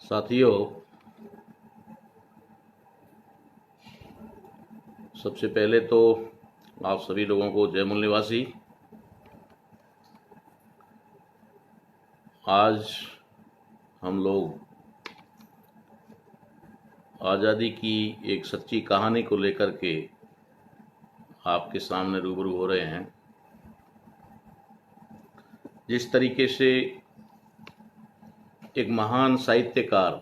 साथियों, सबसे पहले तो आप सभी लोगों को जय मूल निवासी। आज हम लोग आज़ादी की एक सच्ची कहानी को लेकर के आपके सामने रूबरू हो रहे हैं। जिस तरीके से एक महान साहित्यकार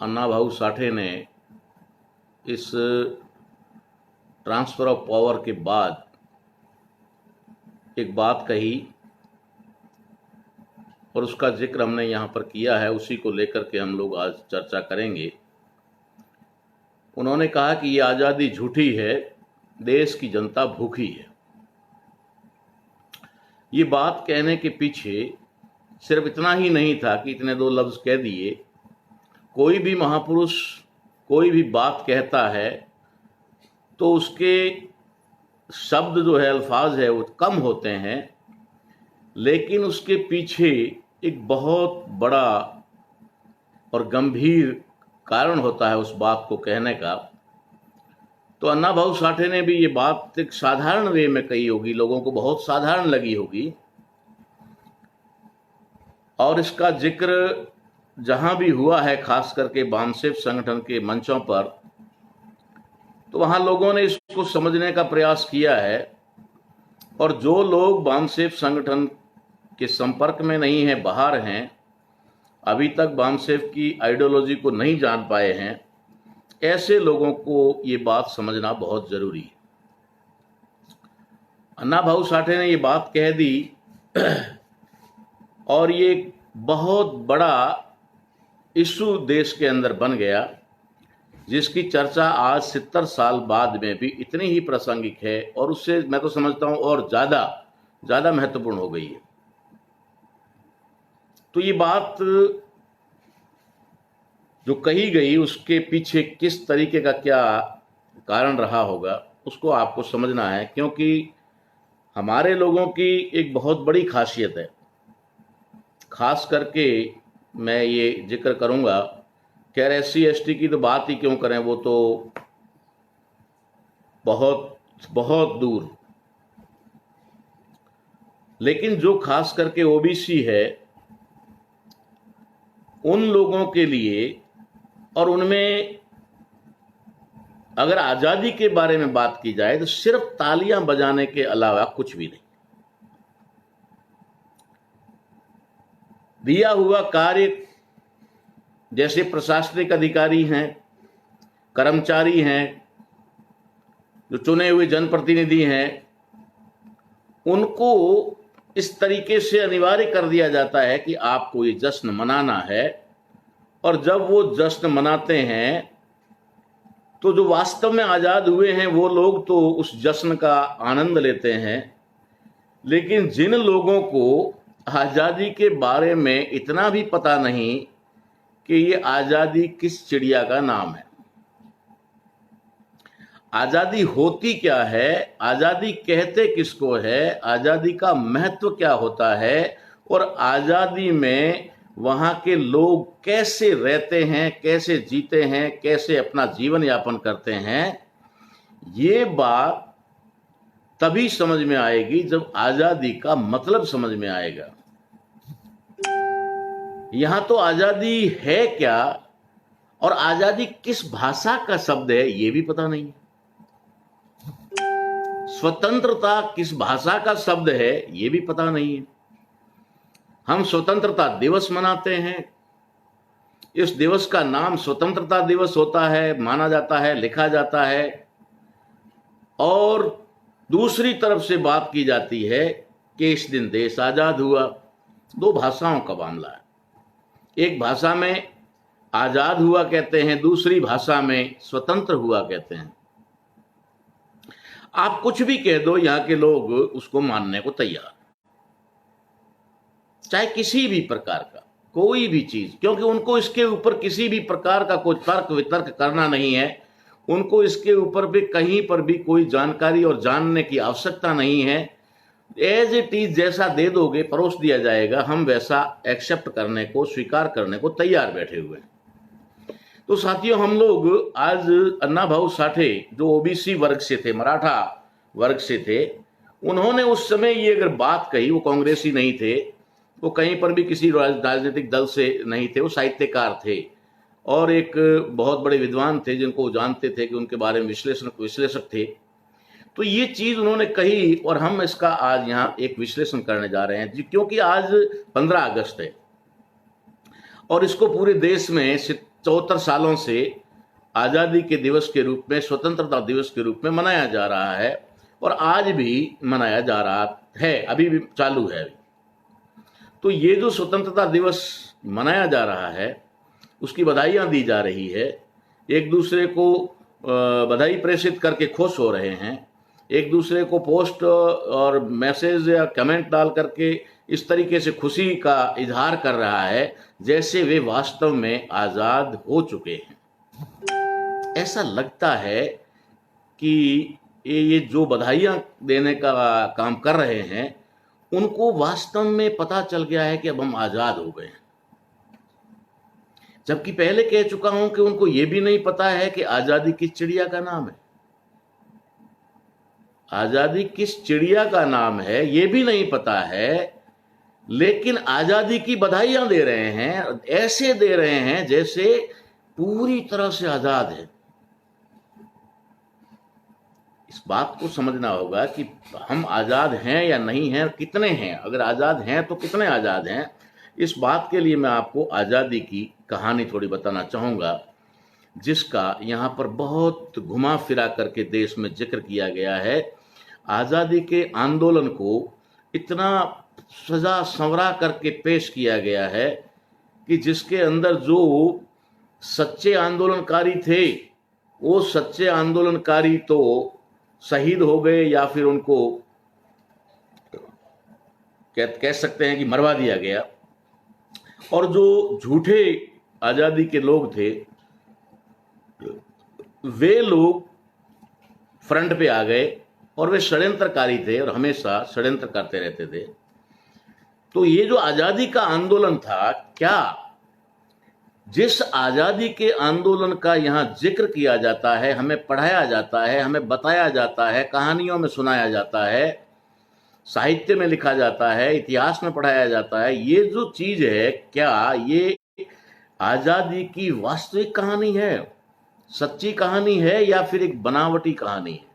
अन्ना भाऊ साठे ने इस ट्रांसफ़र ऑफ पावर के बाद एक बात कही और उसका जिक्र हमने यहाँ पर किया है, उसी को लेकर के हम लोग आज चर्चा करेंगे। उन्होंने कहा कि ये आज़ादी झूठी है, देश की जनता भूखी है। ये बात कहने के पीछे सिर्फ इतना ही नहीं था कि इतने दो लफ्ज़ कह दिए। कोई भी महापुरुष कोई भी बात कहता है तो उसके शब्द जो है, अल्फाज है, वो कम होते हैं, लेकिन उसके पीछे एक बहुत बड़ा और गंभीर कारण होता है उस बात को कहने का। तो अन्ना भाऊ साठे ने भी ये बात एक साधारण वे में कही होगी, लोगों को बहुत साधारण लगी होगी, और इसका जिक्र जहां भी हुआ है, खास करके बामसेफ संगठन के मंचों पर, तो वहां लोगों ने इसको समझने का प्रयास किया है। और जो लोग बामसेफ संगठन के संपर्क में नहीं है, बाहर हैं, अभी तक बामसेफ की आइडियोलॉजी को नहीं जान पाए हैं, ऐसे लोगों को ये बात समझना बहुत जरूरी है। अन्ना भाऊ साठे ने ये बात कह दी और ये बहुत बड़ा इशू देश के अंदर बन गया, जिसकी चर्चा आज 70 साल बाद में भी इतनी ही प्रासंगिक है और उससे मैं तो समझता हूं और ज्यादा महत्वपूर्ण हो गई है। तो ये बात जो कही गई, उसके पीछे किस तरीके का क्या कारण रहा होगा, उसको आपको समझना है। क्योंकि हमारे लोगों की एक बहुत बड़ी खासियत है, खास करके मैं ये जिक्र करूंगा, खैर SC/ST की तो बात ही क्यों करें, वो तो बहुत बहुत दूर, लेकिन जो खास करके OBC है, उन लोगों के लिए, और उनमें अगर आजादी के बारे में बात की जाए तो सिर्फ तालियां बजाने के अलावा कुछ भी नहीं। दिया हुआ कार्य, जैसे प्रशासनिक अधिकारी हैं, कर्मचारी हैं, जो चुने हुए जनप्रतिनिधि हैं, उनको इस तरीके से अनिवार्य कर दिया जाता है कि आपको ये जश्न मनाना है। और जब वो जश्न मनाते हैं तो जो वास्तव में आज़ाद हुए हैं वो लोग तो उस जश्न का आनंद लेते हैं, लेकिन जिन लोगों को आज़ादी के बारे में इतना भी पता नहीं कि ये आज़ादी किस चिड़िया का नाम है, आज़ादी होती क्या है, आज़ादी कहते किसको है, आज़ादी का महत्व क्या होता है, और आज़ादी में वहाँ के लोग कैसे रहते हैं, कैसे जीते हैं, कैसे अपना जीवन यापन करते हैं, ये बात तभी समझ में आएगी जब आज़ादी का मतलब समझ में आएगा। यहां तो आज़ादी है क्या और आज़ादी किस भाषा का शब्द है ये भी पता नहीं है। स्वतंत्रता किस भाषा का शब्द है ये भी पता नहीं है। हम स्वतंत्रता दिवस मनाते हैं, इस दिवस का नाम स्वतंत्रता दिवस होता है, माना जाता है, लिखा जाता है, और दूसरी तरफ से बात की जाती है कि इस दिन देश आजाद हुआ। दो भाषाओं का मामला है, एक भाषा में आजाद हुआ कहते हैं, दूसरी भाषा में स्वतंत्र हुआ कहते हैं। आप कुछ भी कह दो, यहां के लोग उसको मानने को तैयार, चाहे किसी भी प्रकार का कोई भी चीज, क्योंकि उनको इसके ऊपर किसी भी प्रकार का कोई तर्क वितर्क करना नहीं है। उनको इसके ऊपर भी कहीं पर भी कोई जानकारी और जानने की आवश्यकता नहीं है। एज इट इज जैसा दे दोगे, परोस दिया जाएगा, हम वैसा एक्सेप्ट करने को, स्वीकार करने को तैयार बैठे हुए हैं। तो साथियों, हम लोग आज अन्ना भाऊ साठे जो ओबीसी वर्ग से थे, मराठा वर्ग से थे, उन्होंने उस समय ये अगर बात कही, वो कांग्रेसी नहीं थे, वो कहीं पर भी किसी राजनीतिक दल से नहीं थे, वो साहित्यकार थे और एक बहुत बड़े विद्वान थे जिनको वो जानते थे कि उनके बारे में विश्लेषक थे। तो ये चीज उन्होंने कही और हम इसका आज यहाँ एक विश्लेषण करने जा रहे हैं, क्योंकि आज 15 अगस्त है और इसको पूरे देश में 74 सालों से आजादी के दिवस के रूप में, स्वतंत्रता दिवस के रूप में मनाया जा रहा है और आज भी मनाया जा रहा है, अभी भी चालू है। तो ये जो स्वतंत्रता दिवस मनाया जा रहा है उसकी बधाइयां दी जा रही है, एक दूसरे को बधाई प्रेषित करके खुश हो रहे हैं, एक दूसरे को पोस्ट और मैसेज या कमेंट डाल करके इस तरीके से खुशी का इजहार कर रहा है जैसे वे वास्तव में आजाद हो चुके हैं। ऐसा लगता है कि ये जो बधाइयां देने का काम कर रहे हैं उनको वास्तव में पता चल गया है कि अब हम आजाद हो गए हैं, जबकि पहले कह चुका हूं कि उनको यह भी नहीं पता है कि आजादी किस चिड़िया का नाम है। आजादी किस चिड़िया का नाम है ये भी नहीं पता है, लेकिन आजादी की बधाइयां दे रहे हैं, ऐसे दे रहे हैं जैसे पूरी तरह से आजाद है। इस बात को समझना होगा कि हम आजाद हैं या नहीं हैं, कितने हैं, अगर आजाद हैं तो कितने आजाद हैं। इस बात के लिए मैं आपको आजादी की कहानी थोड़ी बताना चाहूंगा, जिसका यहाँ पर बहुत घुमा फिरा करके देश में जिक्र किया गया है। आजादी के आंदोलन को इतना सजा संवरा करके पेश किया गया है कि जिसके अंदर जो सच्चे आंदोलनकारी थे वो सच्चे आंदोलनकारी तो शहीद हो गए या फिर उनको कह सकते हैं कि मरवा दिया गया, और जो झूठे आजादी के लोग थे वे लोग फ्रंट पे आ गए और वे षड्यंत्रकारी थे और हमेशा षड्यंत्र करते रहते थे। तो ये जो आजादी का आंदोलन था, क्या जिस आजादी के आंदोलन का यहाँ जिक्र किया जाता है, हमें पढ़ाया जाता है, हमें बताया जाता है, कहानियों में सुनाया जाता है, साहित्य में लिखा जाता है, इतिहास में पढ़ाया जाता है, ये जो चीज है क्या ये आजादी की वास्तविक कहानी है, सच्ची कहानी है या फिर एक बनावटी कहानी है?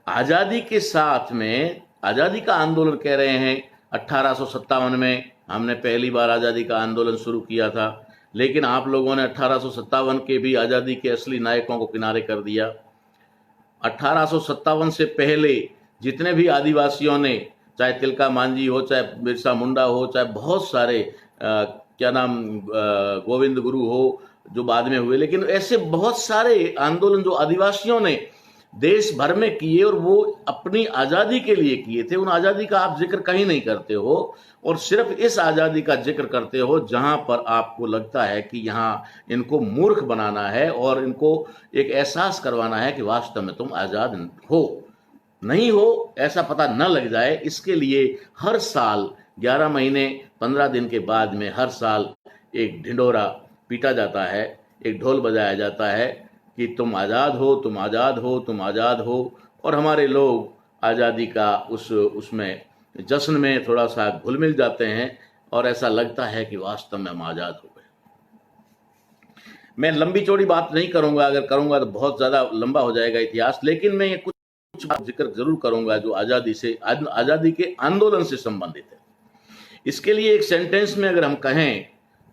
आजादी के साथ में आजादी का आंदोलन कह रहे हैं 1857 में हमने पहली बार आजादी का आंदोलन शुरू किया था, लेकिन आप लोगों ने 1857 के भी आजादी के असली नायकों को किनारे कर दिया। 1857 से पहले जितने भी आदिवासियों ने, चाहे तिलका मांझी हो, चाहे बिरसा मुंडा हो, चाहे बहुत सारे गोविंद गुरु हो जो बाद में हुए, लेकिन ऐसे बहुत सारे आंदोलन जो आदिवासियों ने देश भर में किए और वो अपनी आजादी के लिए किए थे, उन आजादी का आप जिक्र कहीं नहीं करते हो और सिर्फ इस आजादी का जिक्र करते हो जहां पर आपको लगता है कि यहाँ इनको मूर्ख बनाना है और इनको एक एहसास करवाना है कि वास्तव में तुम आजाद हो, नहीं हो, ऐसा पता न लग जाए। इसके लिए हर साल 11 महीने 15 दिन के बाद में हर साल एक ढिंडोरा पीटा जाता है, एक ढोल बजाया जाता है कि तुम आज़ाद हो, तुम आज़ाद हो, तुम आज़ाद हो, और हमारे लोग आज़ादी का उसमें जश्न में थोड़ा सा घुल मिल जाते हैं और ऐसा लगता है कि वास्तव में हम आज़ाद हो गए। मैं लंबी चौड़ी बात नहीं करूंगा, अगर करूंगा तो बहुत ज़्यादा लंबा हो जाएगा इतिहास, लेकिन मैं ये कुछ जिक्र जरूर करूंगा जो आज़ादी के आंदोलन से संबंधित है। इसके लिए एक सेंटेंस में अगर हम कहें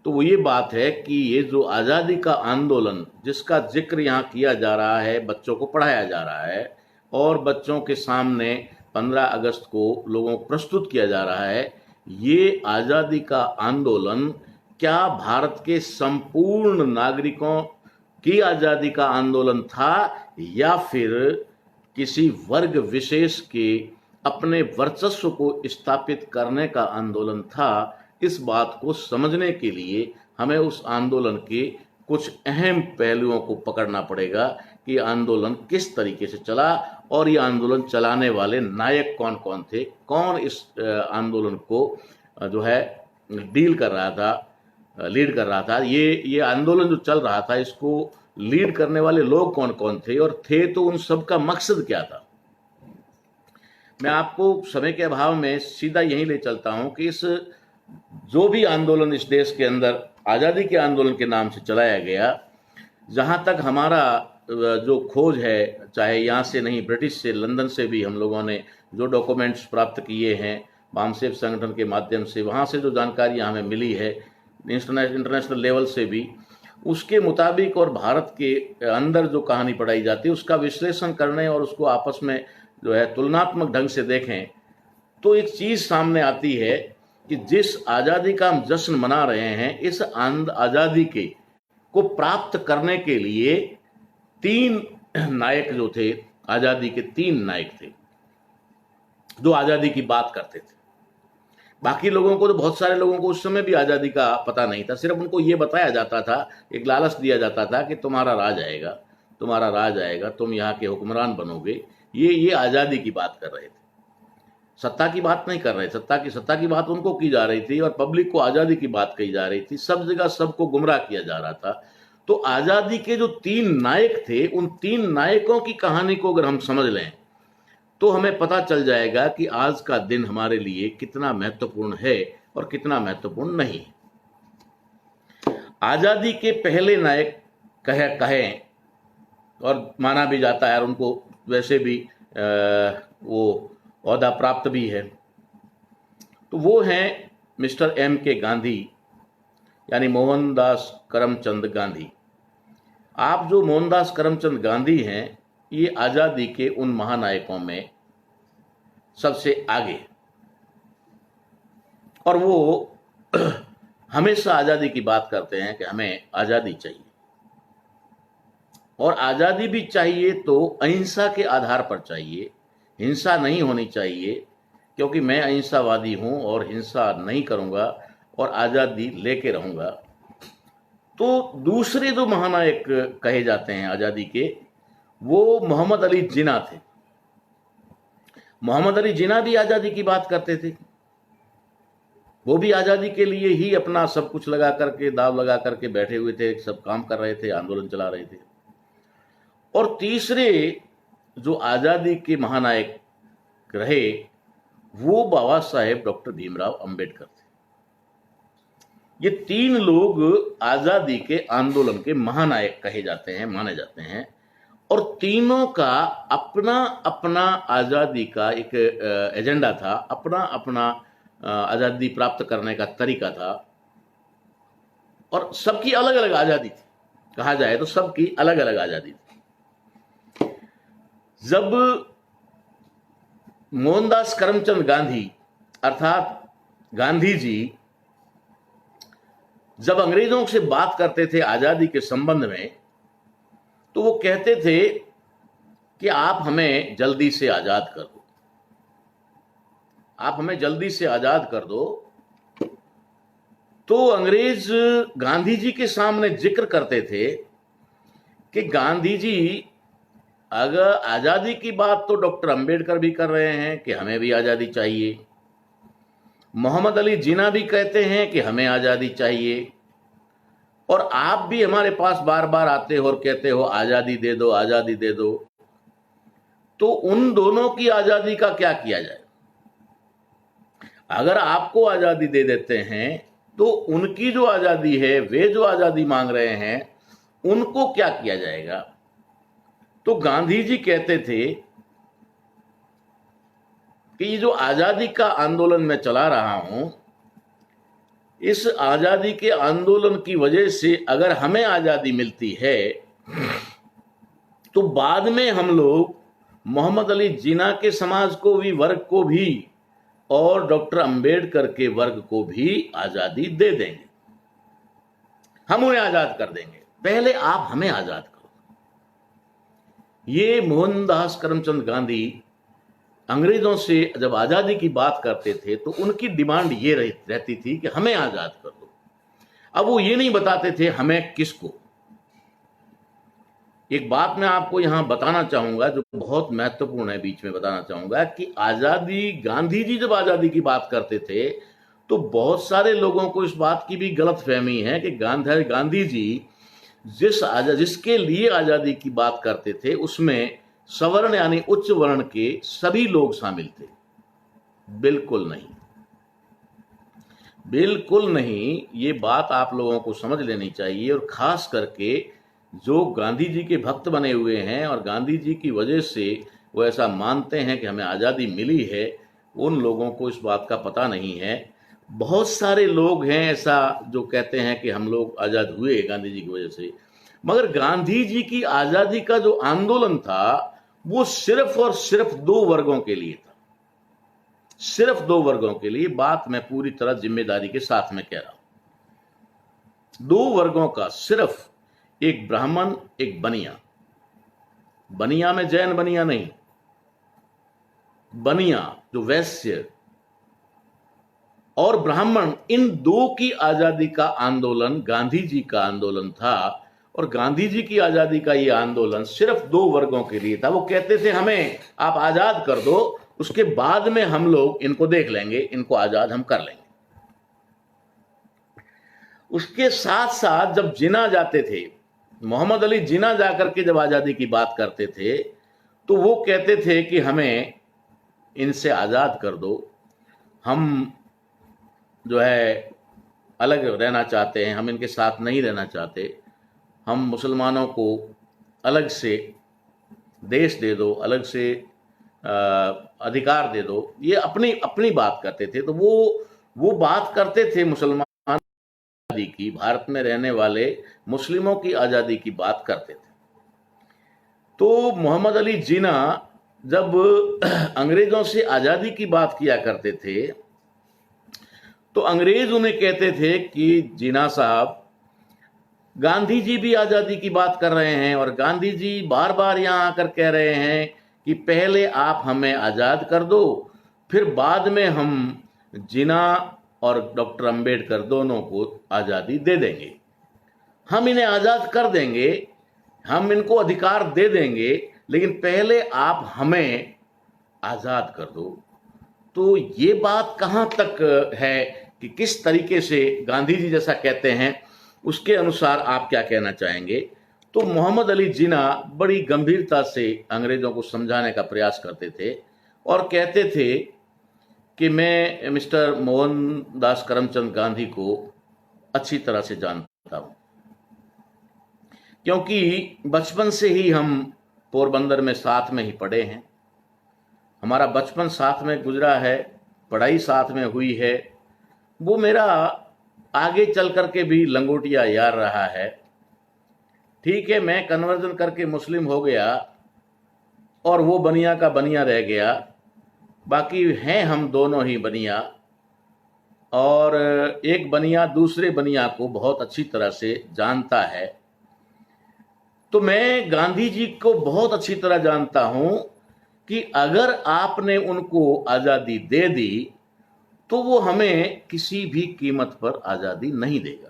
तो वो ये बात है कि ये जो आज़ादी का आंदोलन जिसका जिक्र यहाँ किया जा रहा है, बच्चों को पढ़ाया जा रहा है और बच्चों के सामने 15 अगस्त को लोगों को प्रस्तुत किया जा रहा है, ये आज़ादी का आंदोलन क्या भारत के संपूर्ण नागरिकों की आज़ादी का आंदोलन था या फिर किसी वर्ग विशेष के अपने वर्चस्व को स्थापित करने का आंदोलन था? इस बात को समझने के लिए हमें उस आंदोलन के कुछ अहम पहलुओं को पकड़ना पड़ेगा कि आंदोलन किस तरीके से चला और ये आंदोलन चलाने वाले नायक कौन कौन थे, कौन इस आंदोलन को जो है लीड कर रहा था। ये आंदोलन जो चल रहा था, इसको लीड करने वाले लोग कौन कौन थे और थे तो उन सब का मकसद क्या था। मैं आपको समय के अभाव में सीधा यही ले चलता हूं कि इस जो भी आंदोलन इस देश के अंदर आज़ादी के आंदोलन के नाम से चलाया गया, जहां तक हमारा जो खोज है, चाहे यहाँ से नहीं ब्रिटिश से, लंदन से भी हम लोगों ने जो डॉक्यूमेंट्स प्राप्त किए हैं बामसेफ संगठन के माध्यम से, वहाँ से जो जानकारी हमें मिली है इंटरनेशनल लेवल से भी, उसके मुताबिक और भारत के अंदर जो कहानी पढ़ाई जाती है उसका विश्लेषण करने और उसको आपस में जो है तुलनात्मक ढंग से देखें तो एक चीज़ सामने आती है कि जिस आज़ादी का हम जश्न मना रहे हैं, इस आज़ादी के को प्राप्त करने के लिए 3 नायक जो थे, आज़ादी के 3 नायक थे जो आज़ादी की बात करते थे। बाकी लोगों को तो, बहुत सारे लोगों को उस समय भी आज़ादी का पता नहीं था, सिर्फ उनको ये बताया जाता था, एक लालच दिया जाता था कि तुम्हारा राज आएगा, तुम यहाँ के हुक्मरान बनोगे। ये आज़ादी की बात कर रहे थे, सत्ता की बात नहीं कर रहे। सत्ता की बात उनको की जा रही थी और पब्लिक को आज़ादी की बात कही जा रही थी। सब जगह सबको गुमराह किया जा रहा था। तो आज़ादी के जो 3 नायक थे, उन 3 नायकों की कहानी को अगर हम समझ लें तो हमें पता चल जाएगा कि आज का दिन हमारे लिए कितना महत्वपूर्ण है और कितना महत्वपूर्ण नहीं है। आज़ादी के पहले नायक कहें और माना भी जाता है और उनको वैसे भी वो ओहदा प्राप्त भी है, तो वो हैं मिस्टर M.K. गांधी, यानी मोहनदास करमचंद गांधी। आप जो मोहनदास करमचंद गांधी हैं, ये आज़ादी के उन महानायकों में सबसे आगे, और वो हमेशा आज़ादी की बात करते हैं कि हमें आज़ादी चाहिए, और आज़ादी भी चाहिए तो अहिंसा के आधार पर चाहिए, हिंसा नहीं होनी चाहिए, क्योंकि मैं अहिंसावादी हूं और हिंसा नहीं करूंगा और आज़ादी लेके रहूंगा। तो दूसरे जो महानायक कहे जाते हैं आज़ादी के, वो मोहम्मद अली जिन्ना थे। मोहम्मद अली जिन्ना भी आज़ादी की बात करते थे। वो भी आज़ादी के लिए ही अपना सब कुछ लगा करके, दाव लगा करके बैठे हुए थे, सब काम कर रहे थे, आंदोलन चला रहे थे। और तीसरे जो आज़ादी के महानायक रहे, वो बाबा साहेब डॉक्टर भीमराव अंबेडकर थे। ये 3 लोग आज़ादी के आंदोलन के महानायक कहे जाते हैं, माने जाते हैं, और तीनों का अपना अपना आज़ादी का एक एजेंडा था, अपना अपना आज़ादी प्राप्त करने का तरीका था, और सबकी अलग अलग आज़ादी थी। कहा जाए तो सबकी अलग अलग आज़ादी थी। जब मोहनदास करमचंद गांधी अर्थात गांधी जी जब अंग्रेजों से बात करते थे आज़ादी के संबंध में, तो वो कहते थे कि आप हमें जल्दी से आज़ाद कर दो, आप हमें जल्दी से आज़ाद कर दो। तो अंग्रेज गांधी जी के सामने जिक्र करते थे कि गांधी जी, अगर आज़ादी की बात तो डॉक्टर अंबेडकर भी कर रहे हैं कि हमें भी आज़ादी चाहिए, मोहम्मद अली जिन्ना भी कहते हैं कि हमें आज़ादी चाहिए, और आप भी हमारे पास बार बार आते हो और कहते हो आज़ादी दे दो, आज़ादी दे दो। तो उन दोनों की आज़ादी का क्या किया जाए? अगर आपको आज़ादी दे देते हैं तो उनकी जो आज़ादी है, वे जो आज़ादी मांग रहे हैं, उनको क्या किया जाएगा? तो गांधी जी कहते थे कि ये जो आज़ादी का आंदोलन मैं चला रहा हूं, इस आज़ादी के आंदोलन की वजह से अगर हमें आज़ादी मिलती है तो बाद में हम लोग मोहम्मद अली जिन्ना के समाज को भी, वर्ग को भी, और डॉक्टर अंबेडकर के वर्ग को भी आज़ादी दे देंगे, हम उन्हें आज़ाद कर देंगे, पहले आप हमें आज़ाद करो। ये मोहनदास करमचंद गांधी अंग्रेजों से जब आज़ादी की बात करते थे तो उनकी डिमांड ये रहती थी कि हमें आज़ाद कर दो। अब वो ये नहीं बताते थे हमें किसको। एक बात मैं आपको यहां बताना चाहूंगा जो बहुत महत्वपूर्ण है, बीच में बताना चाहूंगा कि आजादी, गांधी जी जब आजादी की बात करते थे तो बहुत सारे लोगों को इस बात की भी गलत फहमी है कि गांधी जी जिसके लिए आजादी की बात करते थे उसमें सवर्ण यानी उच्च वर्ण के सभी लोग शामिल थे। बिल्कुल नहीं, बिल्कुल नहीं। ये बात आप लोगों को समझ लेनी चाहिए, और खास करके जो गांधी जी के भक्त बने हुए हैं और गांधी जी की वजह से वो ऐसा मानते हैं कि हमें आज़ादी मिली है, उन लोगों को इस बात का पता नहीं है। बहुत सारे लोग हैं ऐसा जो कहते हैं कि हम लोग आज़ाद हुए गांधी जी की वजह से, मगर गांधी जी की आज़ादी का जो आंदोलन था वो सिर्फ और सिर्फ दो वर्गों के लिए था, सिर्फ दो वर्गों के लिए। बात मैं पूरी तरह जिम्मेदारी के साथ में कह रहा हूं, दो वर्गों का, सिर्फ एक ब्राह्मण, एक बनिया। बनिया में जैन बनिया नहीं, बनिया जो वैश्य और ब्राह्मण, इन दो की आजादी का आंदोलन गांधी जी का आंदोलन था। और गांधी जी की आजादी का यह आंदोलन सिर्फ दो वर्गों के लिए था। वो कहते थे हमें आप आजाद कर दो, उसके बाद में हम लोग इनको देख लेंगे, इनको आजाद हम कर लेंगे। उसके साथ साथ जब जिना जाते थे, मोहम्मद अली जिना जाकर के जब आजादी की बात करते थे तो वो कहते थे कि हमें इनसे आजाद कर दो, हम जो है अलग रहना चाहते हैं, हम इनके साथ नहीं रहना चाहते, हम मुसलमानों को अलग से देश दे दो, अलग से अधिकार दे दो। ये अपनी अपनी बात करते थे। तो वो बात करते थे मुसलमान आज़ादी की, भारत में रहने वाले मुस्लिमों की आज़ादी की बात करते थे। तो मोहम्मद अली जिना जब अंग्रेजों से आज़ादी की बात किया करते थे तो अंग्रेज उन्हें कहते थे कि जिना साहब, गांधी जी भी आज़ादी की बात कर रहे हैं और गांधी जी बार बार यहाँ आकर कह रहे हैं कि पहले आप हमें आज़ाद कर दो, फिर बाद में हम जिना और डॉक्टर अंबेडकर दोनों को आज़ादी दे देंगे, हम इन्हें आज़ाद कर देंगे, हम इनको अधिकार दे देंगे, लेकिन पहले आप हमें आज़ाद कर दो। तो ये बात कहाँ तक है कि किस तरीके से गांधी जी जैसा कहते हैं, उसके अनुसार आप क्या कहना चाहेंगे? तो मोहम्मद अली जिना बड़ी गंभीरता से अंग्रेजों को समझाने का प्रयास करते थे और कहते थे कि मैं मिस्टर मोहनदास करमचंद गांधी को अच्छी तरह से जानता हूं, क्योंकि बचपन से ही हम पोरबंदर में साथ में ही पढ़े हैं, हमारा बचपन साथ में गुजरा है, पढ़ाई साथ में हुई है। वो मेरा आगे चल करके भी लंगोटिया यार रहा है। ठीक है, मैं कन्वर्जन करके मुस्लिम हो गया और वो बनिया का बनिया रह गया, बाकी हैं हम दोनों ही बनिया, और एक बनिया दूसरे बनिया को बहुत अच्छी तरह से जानता है। तो मैं गांधी जी को बहुत अच्छी तरह जानता हूं कि अगर आपने उनको आज़ादी दे दी तो वो हमें किसी भी कीमत पर आज़ादी नहीं देगा।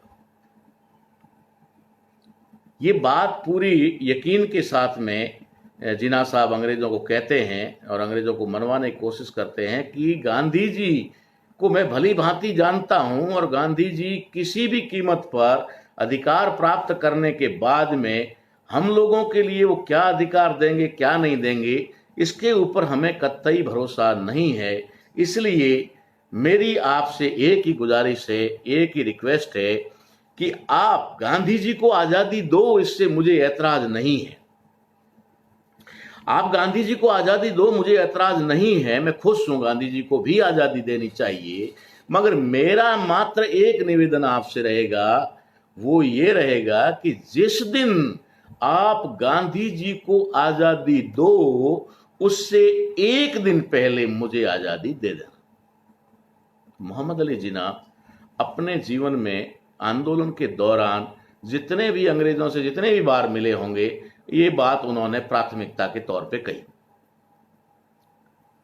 ये बात पूरी यकीन के साथ में जिना साहब अंग्रेजों को कहते हैं और अंग्रेजों को मनवाने की कोशिश करते हैं कि गांधी जी को मैं भली भांति जानता हूं और गांधी जी किसी भी कीमत पर अधिकार प्राप्त करने के बाद में हम लोगों के लिए वो क्या अधिकार देंगे क्या नहीं देंगे, इसके ऊपर हमें कतई भरोसा नहीं है। इसलिए मेरी आपसे एक ही गुजारिश है, एक ही रिक्वेस्ट है कि आप गांधी जी को आज़ादी दो, इससे मुझे ऐतराज नहीं है। आप गांधी जी को आज़ादी दो, मुझे ऐतराज नहीं है, मैं खुश हूं, गांधी जी को भी आज़ादी देनी चाहिए। मगर मेरा मात्र एक निवेदन आपसे रहेगा, वो ये रहेगा कि जिस दिन आप गांधी जी को आज़ादी दो उससे एक दिन पहले मुझे आज़ादी दे देना। मोहम्मद अली जिना अपने जीवन में आंदोलन के दौरान जितने भी अंग्रेजों से जितने भी बार मिले होंगे, ये बात उन्होंने प्राथमिकता के तौर पे कही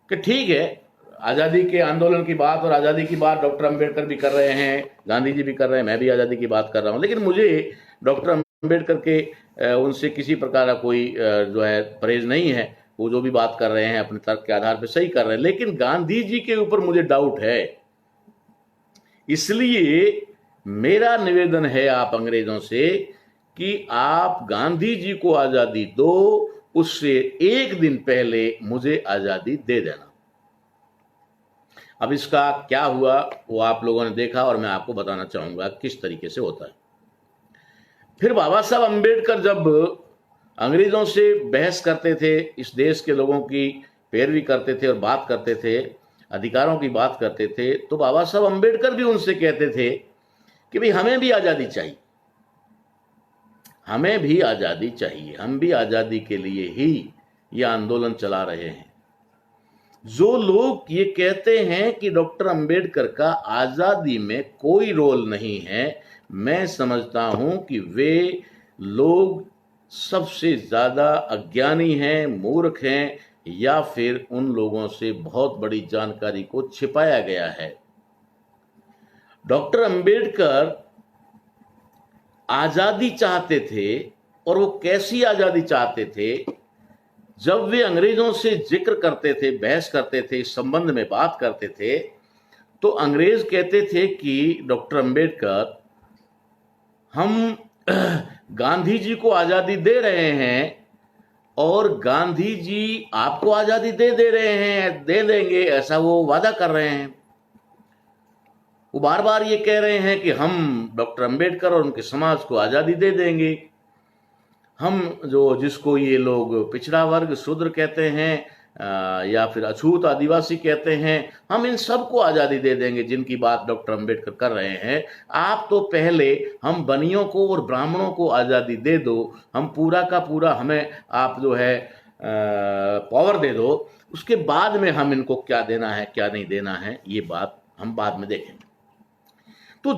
कि ठीक है, आज़ादी के आंदोलन की बात और आज़ादी की बात डॉक्टर अंबेडकर भी कर रहे हैं, गांधी जी भी कर रहे हैं, मैं भी आज़ादी की बात कर रहा हूं, लेकिन मुझे डॉक्टर अम्बेडकर के उनसे किसी प्रकार का कोई जो है परहेज नहीं है। वो जो भी बात कर रहे हैं अपने तर्क के आधार पर सही कर रहे हैं, लेकिन गांधी जी के ऊपर मुझे डाउट है। इसलिए मेरा निवेदन है आप अंग्रेजों से कि आप गांधी जी को आजादी दो, उससे एक दिन पहले मुझे आजादी दे देना। अब इसका क्या हुआ वो आप लोगों ने देखा और मैं आपको बताना चाहूंगा किस तरीके से होता है। फिर बाबा साहब अंबेडकर जब अंग्रेजों से बहस करते थे, इस देश के लोगों की पैरवी करते थे और बात करते थे, अधिकारों की बात करते थे, तो बाबा साहब अंबेडकर भी उनसे कहते थे कि भाई हमें भी आजादी चाहिए, हमें भी आजादी चाहिए, हम भी आजादी के लिए ही यह आंदोलन चला रहे हैं। जो लोग ये कहते हैं कि डॉक्टर अंबेडकर का आजादी में कोई रोल नहीं है, मैं समझता हूं कि वे लोग सबसे ज्यादा अज्ञानी हैं, मूर्ख हैं, या फिर उन लोगों से बहुत बड़ी जानकारी को छिपाया गया है। डॉक्टर अंबेडकर आजादी चाहते थे, और वो कैसी आजादी चाहते थे? जब वे अंग्रेजों से जिक्र करते थे, बहस करते थे, इस संबंध में बात करते थे, तो अंग्रेज कहते थे कि डॉक्टर अंबेडकर, हम गांधी जी को आजादी दे रहे हैं और गांधी जी आपको आजादी दे रहे हैं, दे देंगे, ऐसा वो वादा कर रहे हैं। वो बार बार ये कह रहे हैं कि हम डॉक्टर अंबेडकर और उनके समाज को आजादी दे देंगे। हम जिसको ये लोग पिछड़ा वर्ग, शूद्र कहते हैं, या फिर अछूत आदिवासी कहते हैं, हम इन सबको आजादी दे देंगे जिनकी बात डॉक्टर अंबेडकर कर रहे हैं। आप तो पहले हम बनियों को और ब्राह्मणों को आजादी दे दो, हम पूरा का पूरा, हमें आप जो है पावर दे दो, उसके बाद में हम इनको क्या देना है क्या नहीं देना है ये बात हम बाद में देखेंगे। तो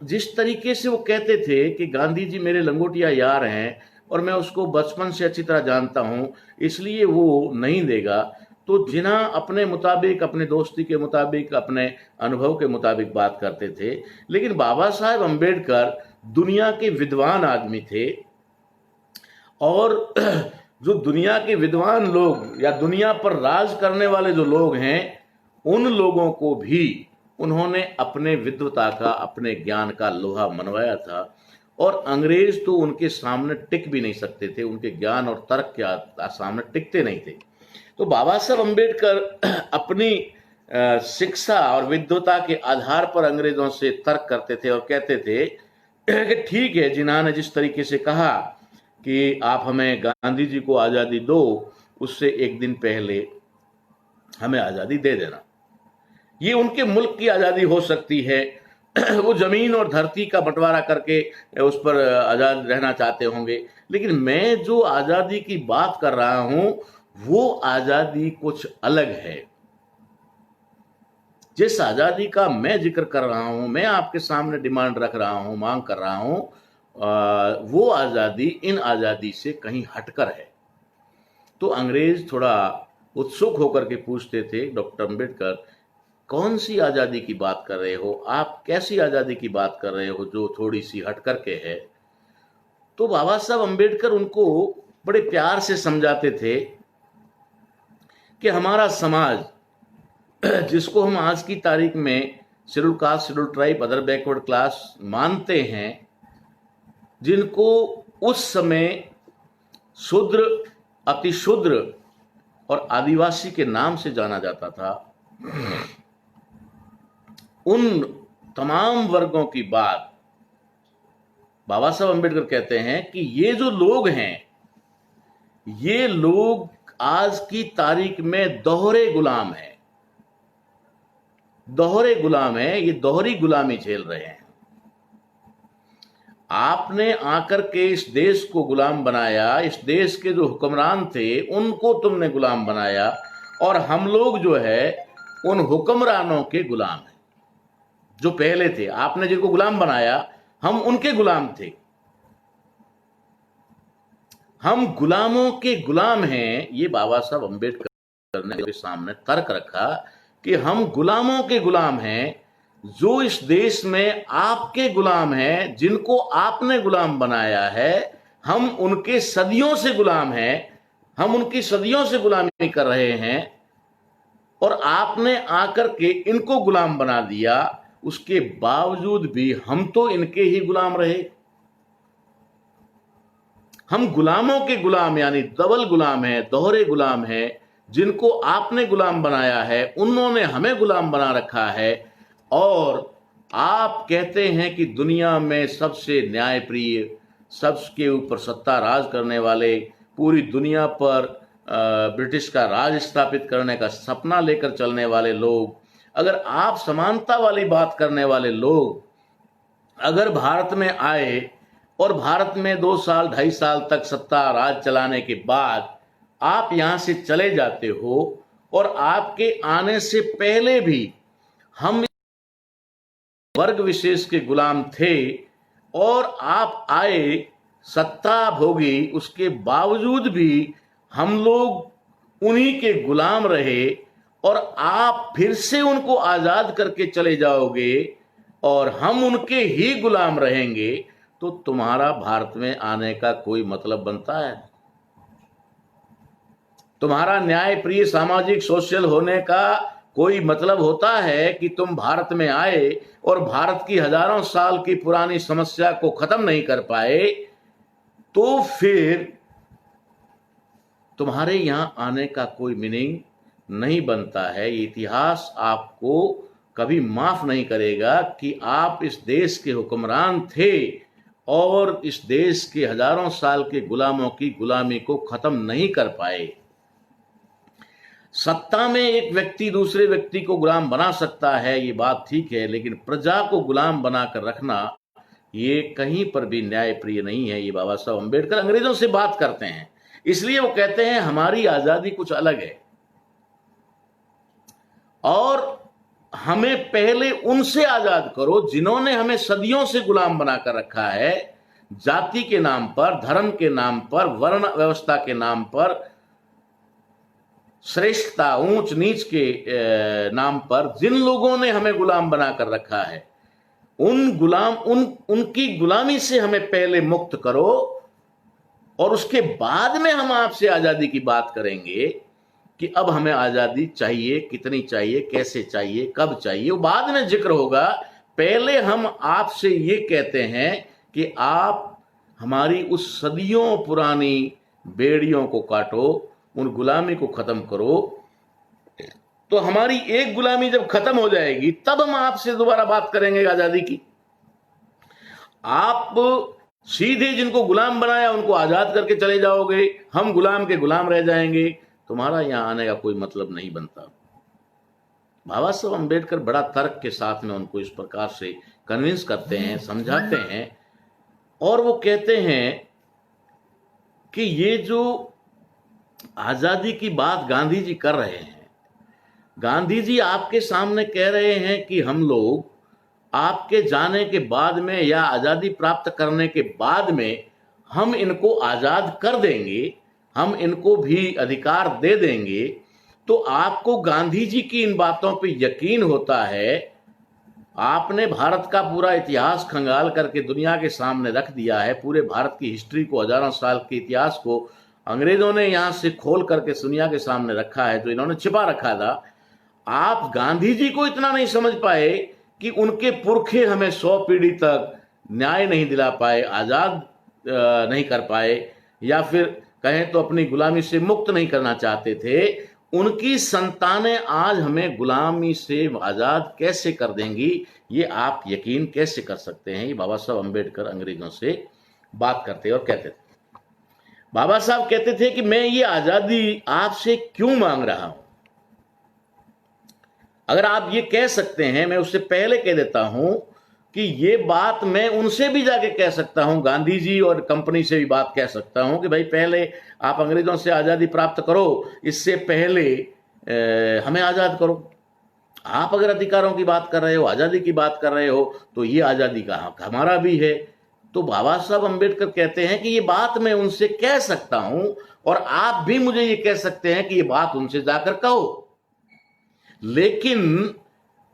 जिस तरीके से वो कहते थे कि गांधी जी मेरे लंगोटिया यार हैं और मैं उसको बचपन से अच्छी तरह जानता हूं, इसलिए वो नहीं देगा, तो जिन्ना अपने मुताबिक, अपने दोस्ती के मुताबिक, अपने अनुभव के मुताबिक बात करते थे। लेकिन बाबा साहेब अंबेडकर दुनिया के विद्वान आदमी थे, और जो दुनिया के विद्वान लोग या दुनिया पर राज करने वाले जो लोग हैं, उन लोगों को भी उन्होंने अपने विद्वता का, अपने ज्ञान का लोहा मनवाया था, और अंग्रेज तो उनके सामने टिक भी नहीं सकते थे, उनके ज्ञान और तर्क के सामने टिकते नहीं थे। तो बाबा साहब अंबेडकर अपनी शिक्षा और विद्वता के आधार पर अंग्रेजों से तर्क करते थे और कहते थे कि ठीक है, जिन्होंने ने जिस तरीके से कहा कि आप हमें गांधी जी को आजादी दो, उससे एक दिन पहले हमें आजादी दे देना। ये उनके मुल्क की आजादी हो सकती है, वो जमीन और धरती का बंटवारा करके उस पर आजाद रहना चाहते होंगे, लेकिन मैं जो आजादी की बात कर रहा हूं वो आजादी कुछ अलग है। जिस आजादी का मैं जिक्र कर रहा हूं, मैं आपके सामने डिमांड रख रहा हूं, मांग कर रहा हूं, वो आजादी इन आजादी से कहीं हटकर है। तो अंग्रेज थोड़ा उत्सुक होकर के पूछते थे, डॉक्टर अंबेडकर कौन सी आजादी की बात कर रहे हो आप, कैसी आजादी की बात कर रहे हो जो थोड़ी सी हट करके है? तो बाबा साहब अंबेडकर उनको बड़े प्यार से समझाते थे कि हमारा समाज, जिसको हम आज की तारीख में schedule caste, schedule tribe, other backward class मानते हैं, जिनको उस समय शूद्र, अतिशूद्र और आदिवासी के नाम से जाना जाता था, उन तमाम वर्गों की बात बाबा साहब अंबेडकर कहते हैं कि ये जो लोग हैं, ये लोग आज की तारीख में दोहरे गुलाम हैं, दोहरे गुलाम हैं, ये दोहरी गुलामी झेल रहे हैं। आपने आकर के इस देश को गुलाम बनाया, इस देश के जो हुक्मरान थे उनको तुमने गुलाम बनाया, और हम लोग जो है उन हुक्मरानों के गुलाम हैं जो पहले थे। आपने जिनको गुलाम बनाया, हम उनके गुलाम थे, हम गुलामों के गुलाम हैं। ये बाबा साहब अंबेडकर ने सामने तर्क रखा कि हम गुलामों के गुलाम हैं, जो इस देश में आपके गुलाम हैं, जिनको आपने गुलाम बनाया है, हम उनके सदियों से गुलाम हैं, हम उनकी सदियों से गुलामी कर रहे हैं, और आपने आकर के इनको गुलाम बना दिया। उसके बावजूद भी हम तो इनके ही गुलाम रहे। हम गुलामों के गुलाम, यानी डबल गुलाम हैं, दोहरे गुलाम हैं। जिनको आपने गुलाम बनाया है, उन्होंने हमें गुलाम बना रखा है। और आप कहते हैं कि दुनिया में सबसे न्यायप्रिय, सबके ऊपर सत्ता राज करने वाले, पूरी दुनिया पर ब्रिटिश का राज स्थापित करने का सपना लेकर चलने वाले लोग, अगर आप समानता वाली बात करने वाले लोग अगर भारत में आए और भारत में 2 साल 2.5 साल तक सत्ता राज चलाने के बाद आप यहां से चले जाते हो, और आपके आने से पहले भी हम वर्ग विशेष के गुलाम थे, और आप आए सत्ता भोगी, उसके बावजूद भी हम लोग उन्हीं के गुलाम रहे, और आप फिर से उनको आजाद करके चले जाओगे और हम उनके ही गुलाम रहेंगे, तो तुम्हारा भारत में आने का कोई मतलब बनता है? तुम्हारा न्यायप्रिय, सामाजिक, सोशल होने का कोई मतलब होता है कि तुम भारत में आए और भारत की हजारों साल की पुरानी समस्या को खत्म नहीं कर पाए, तो फिर तुम्हारे यहां आने का कोई मीनिंग नहीं बनता है। ये इतिहास आपको कभी माफ नहीं करेगा कि आप इस देश के हुक्मरान थे और इस देश के हजारों साल के गुलामों की गुलामी को खत्म नहीं कर पाए। सत्ता में एक व्यक्ति दूसरे व्यक्ति को गुलाम बना सकता है, ये बात ठीक है, लेकिन प्रजा को गुलाम बनाकर रखना ये कहीं पर भी न्यायप्रिय नहीं है। ये बाबा साहब अम्बेडकर अंग्रेजों से बात करते हैं, इसलिए वो कहते हैं हमारी आजादी कुछ अलग है, और हमें पहले उनसे आजाद करो जिन्होंने हमें सदियों से गुलाम बनाकर रखा है। जाति के नाम पर, धर्म के नाम पर, वर्ण व्यवस्था के नाम पर, श्रेष्ठता, ऊंच नीच के नाम पर जिन लोगों ने हमें गुलाम बनाकर रखा है, उनकी गुलामी से हमें पहले मुक्त करो, और उसके बाद में हम आपसे आजादी की बात करेंगे कि अब हमें आजादी चाहिए, कितनी चाहिए, कैसे चाहिए, कब चाहिए, वो बाद में जिक्र होगा। पहले हम आपसे ये कहते हैं कि आप हमारी उस सदियों पुरानी बेड़ियों को काटो, उन गुलामी को खत्म करो। तो हमारी एक गुलामी जब खत्म हो जाएगी, तब हम आपसे दोबारा बात करेंगे आजादी की। आप सीधे जिनको गुलाम बनाया उनको आजाद करके चले जाओगे, हम गुलाम के गुलाम रह जाएंगे, तुम्हारा यहां आने का कोई मतलब नहीं बनता। बाबा साहब अम्बेडकर बड़ा तर्क के साथ में उनको इस प्रकार से कन्विंस करते हैं, समझाते हैं, और वो कहते हैं कि ये जो आजादी की बात गांधी जी कर रहे हैं, गांधी जी आपके सामने कह रहे हैं कि हम लोग आपके जाने के बाद में या आजादी प्राप्त करने के बाद में हम इनको आजाद कर देंगे, हम इनको भी अधिकार दे देंगे। तो आपको गांधी जी की इन बातों पे यकीन होता है। आपने भारत का पूरा इतिहास खंगाल करके दुनिया के सामने रख दिया है, पूरे भारत की हिस्ट्री को, हजारों साल के इतिहास को अंग्रेजों ने यहां से खोल करके दुनिया के सामने रखा है, जो इन्होंने छिपा रखा था। आप गांधी जी को इतना नहीं समझ पाए कि उनके पुरखे हमें 100 पीढ़ी तक न्याय नहीं दिला पाए, आजाद नहीं कर पाए, या फिर कहें तो अपनी गुलामी से मुक्त नहीं करना चाहते थे। उनकी संतानें आज हमें गुलामी से आजाद कैसे कर देंगी, ये आप यकीन कैसे कर सकते हैं? ये बाबा साहब अम्बेडकर अंग्रेजों से बात करते और कहते थे। बाबा साहब कहते थे कि मैं ये आजादी आपसे क्यों मांग रहा हूं। अगर आप ये कह सकते हैं, मैं उससे पहले कह देता हूं कि ये बात मैं उनसे भी जाके कह सकता हूं, गांधी जी और कंपनी से भी बात कह सकता हूं कि भाई पहले आप अंग्रेजों से आजादी प्राप्त करो, इससे पहले हमें आजाद करो। आप अगर अधिकारों की बात कर रहे हो, आजादी की बात कर रहे हो, तो ये आजादी का हक हमारा भी है। तो बाबा साहब अम्बेडकर कहते हैं कि ये बात मैं उनसे कह सकता हूं, और आप भी मुझे ये कह सकते हैं कि ये बात उनसे जाकर कहो। लेकिन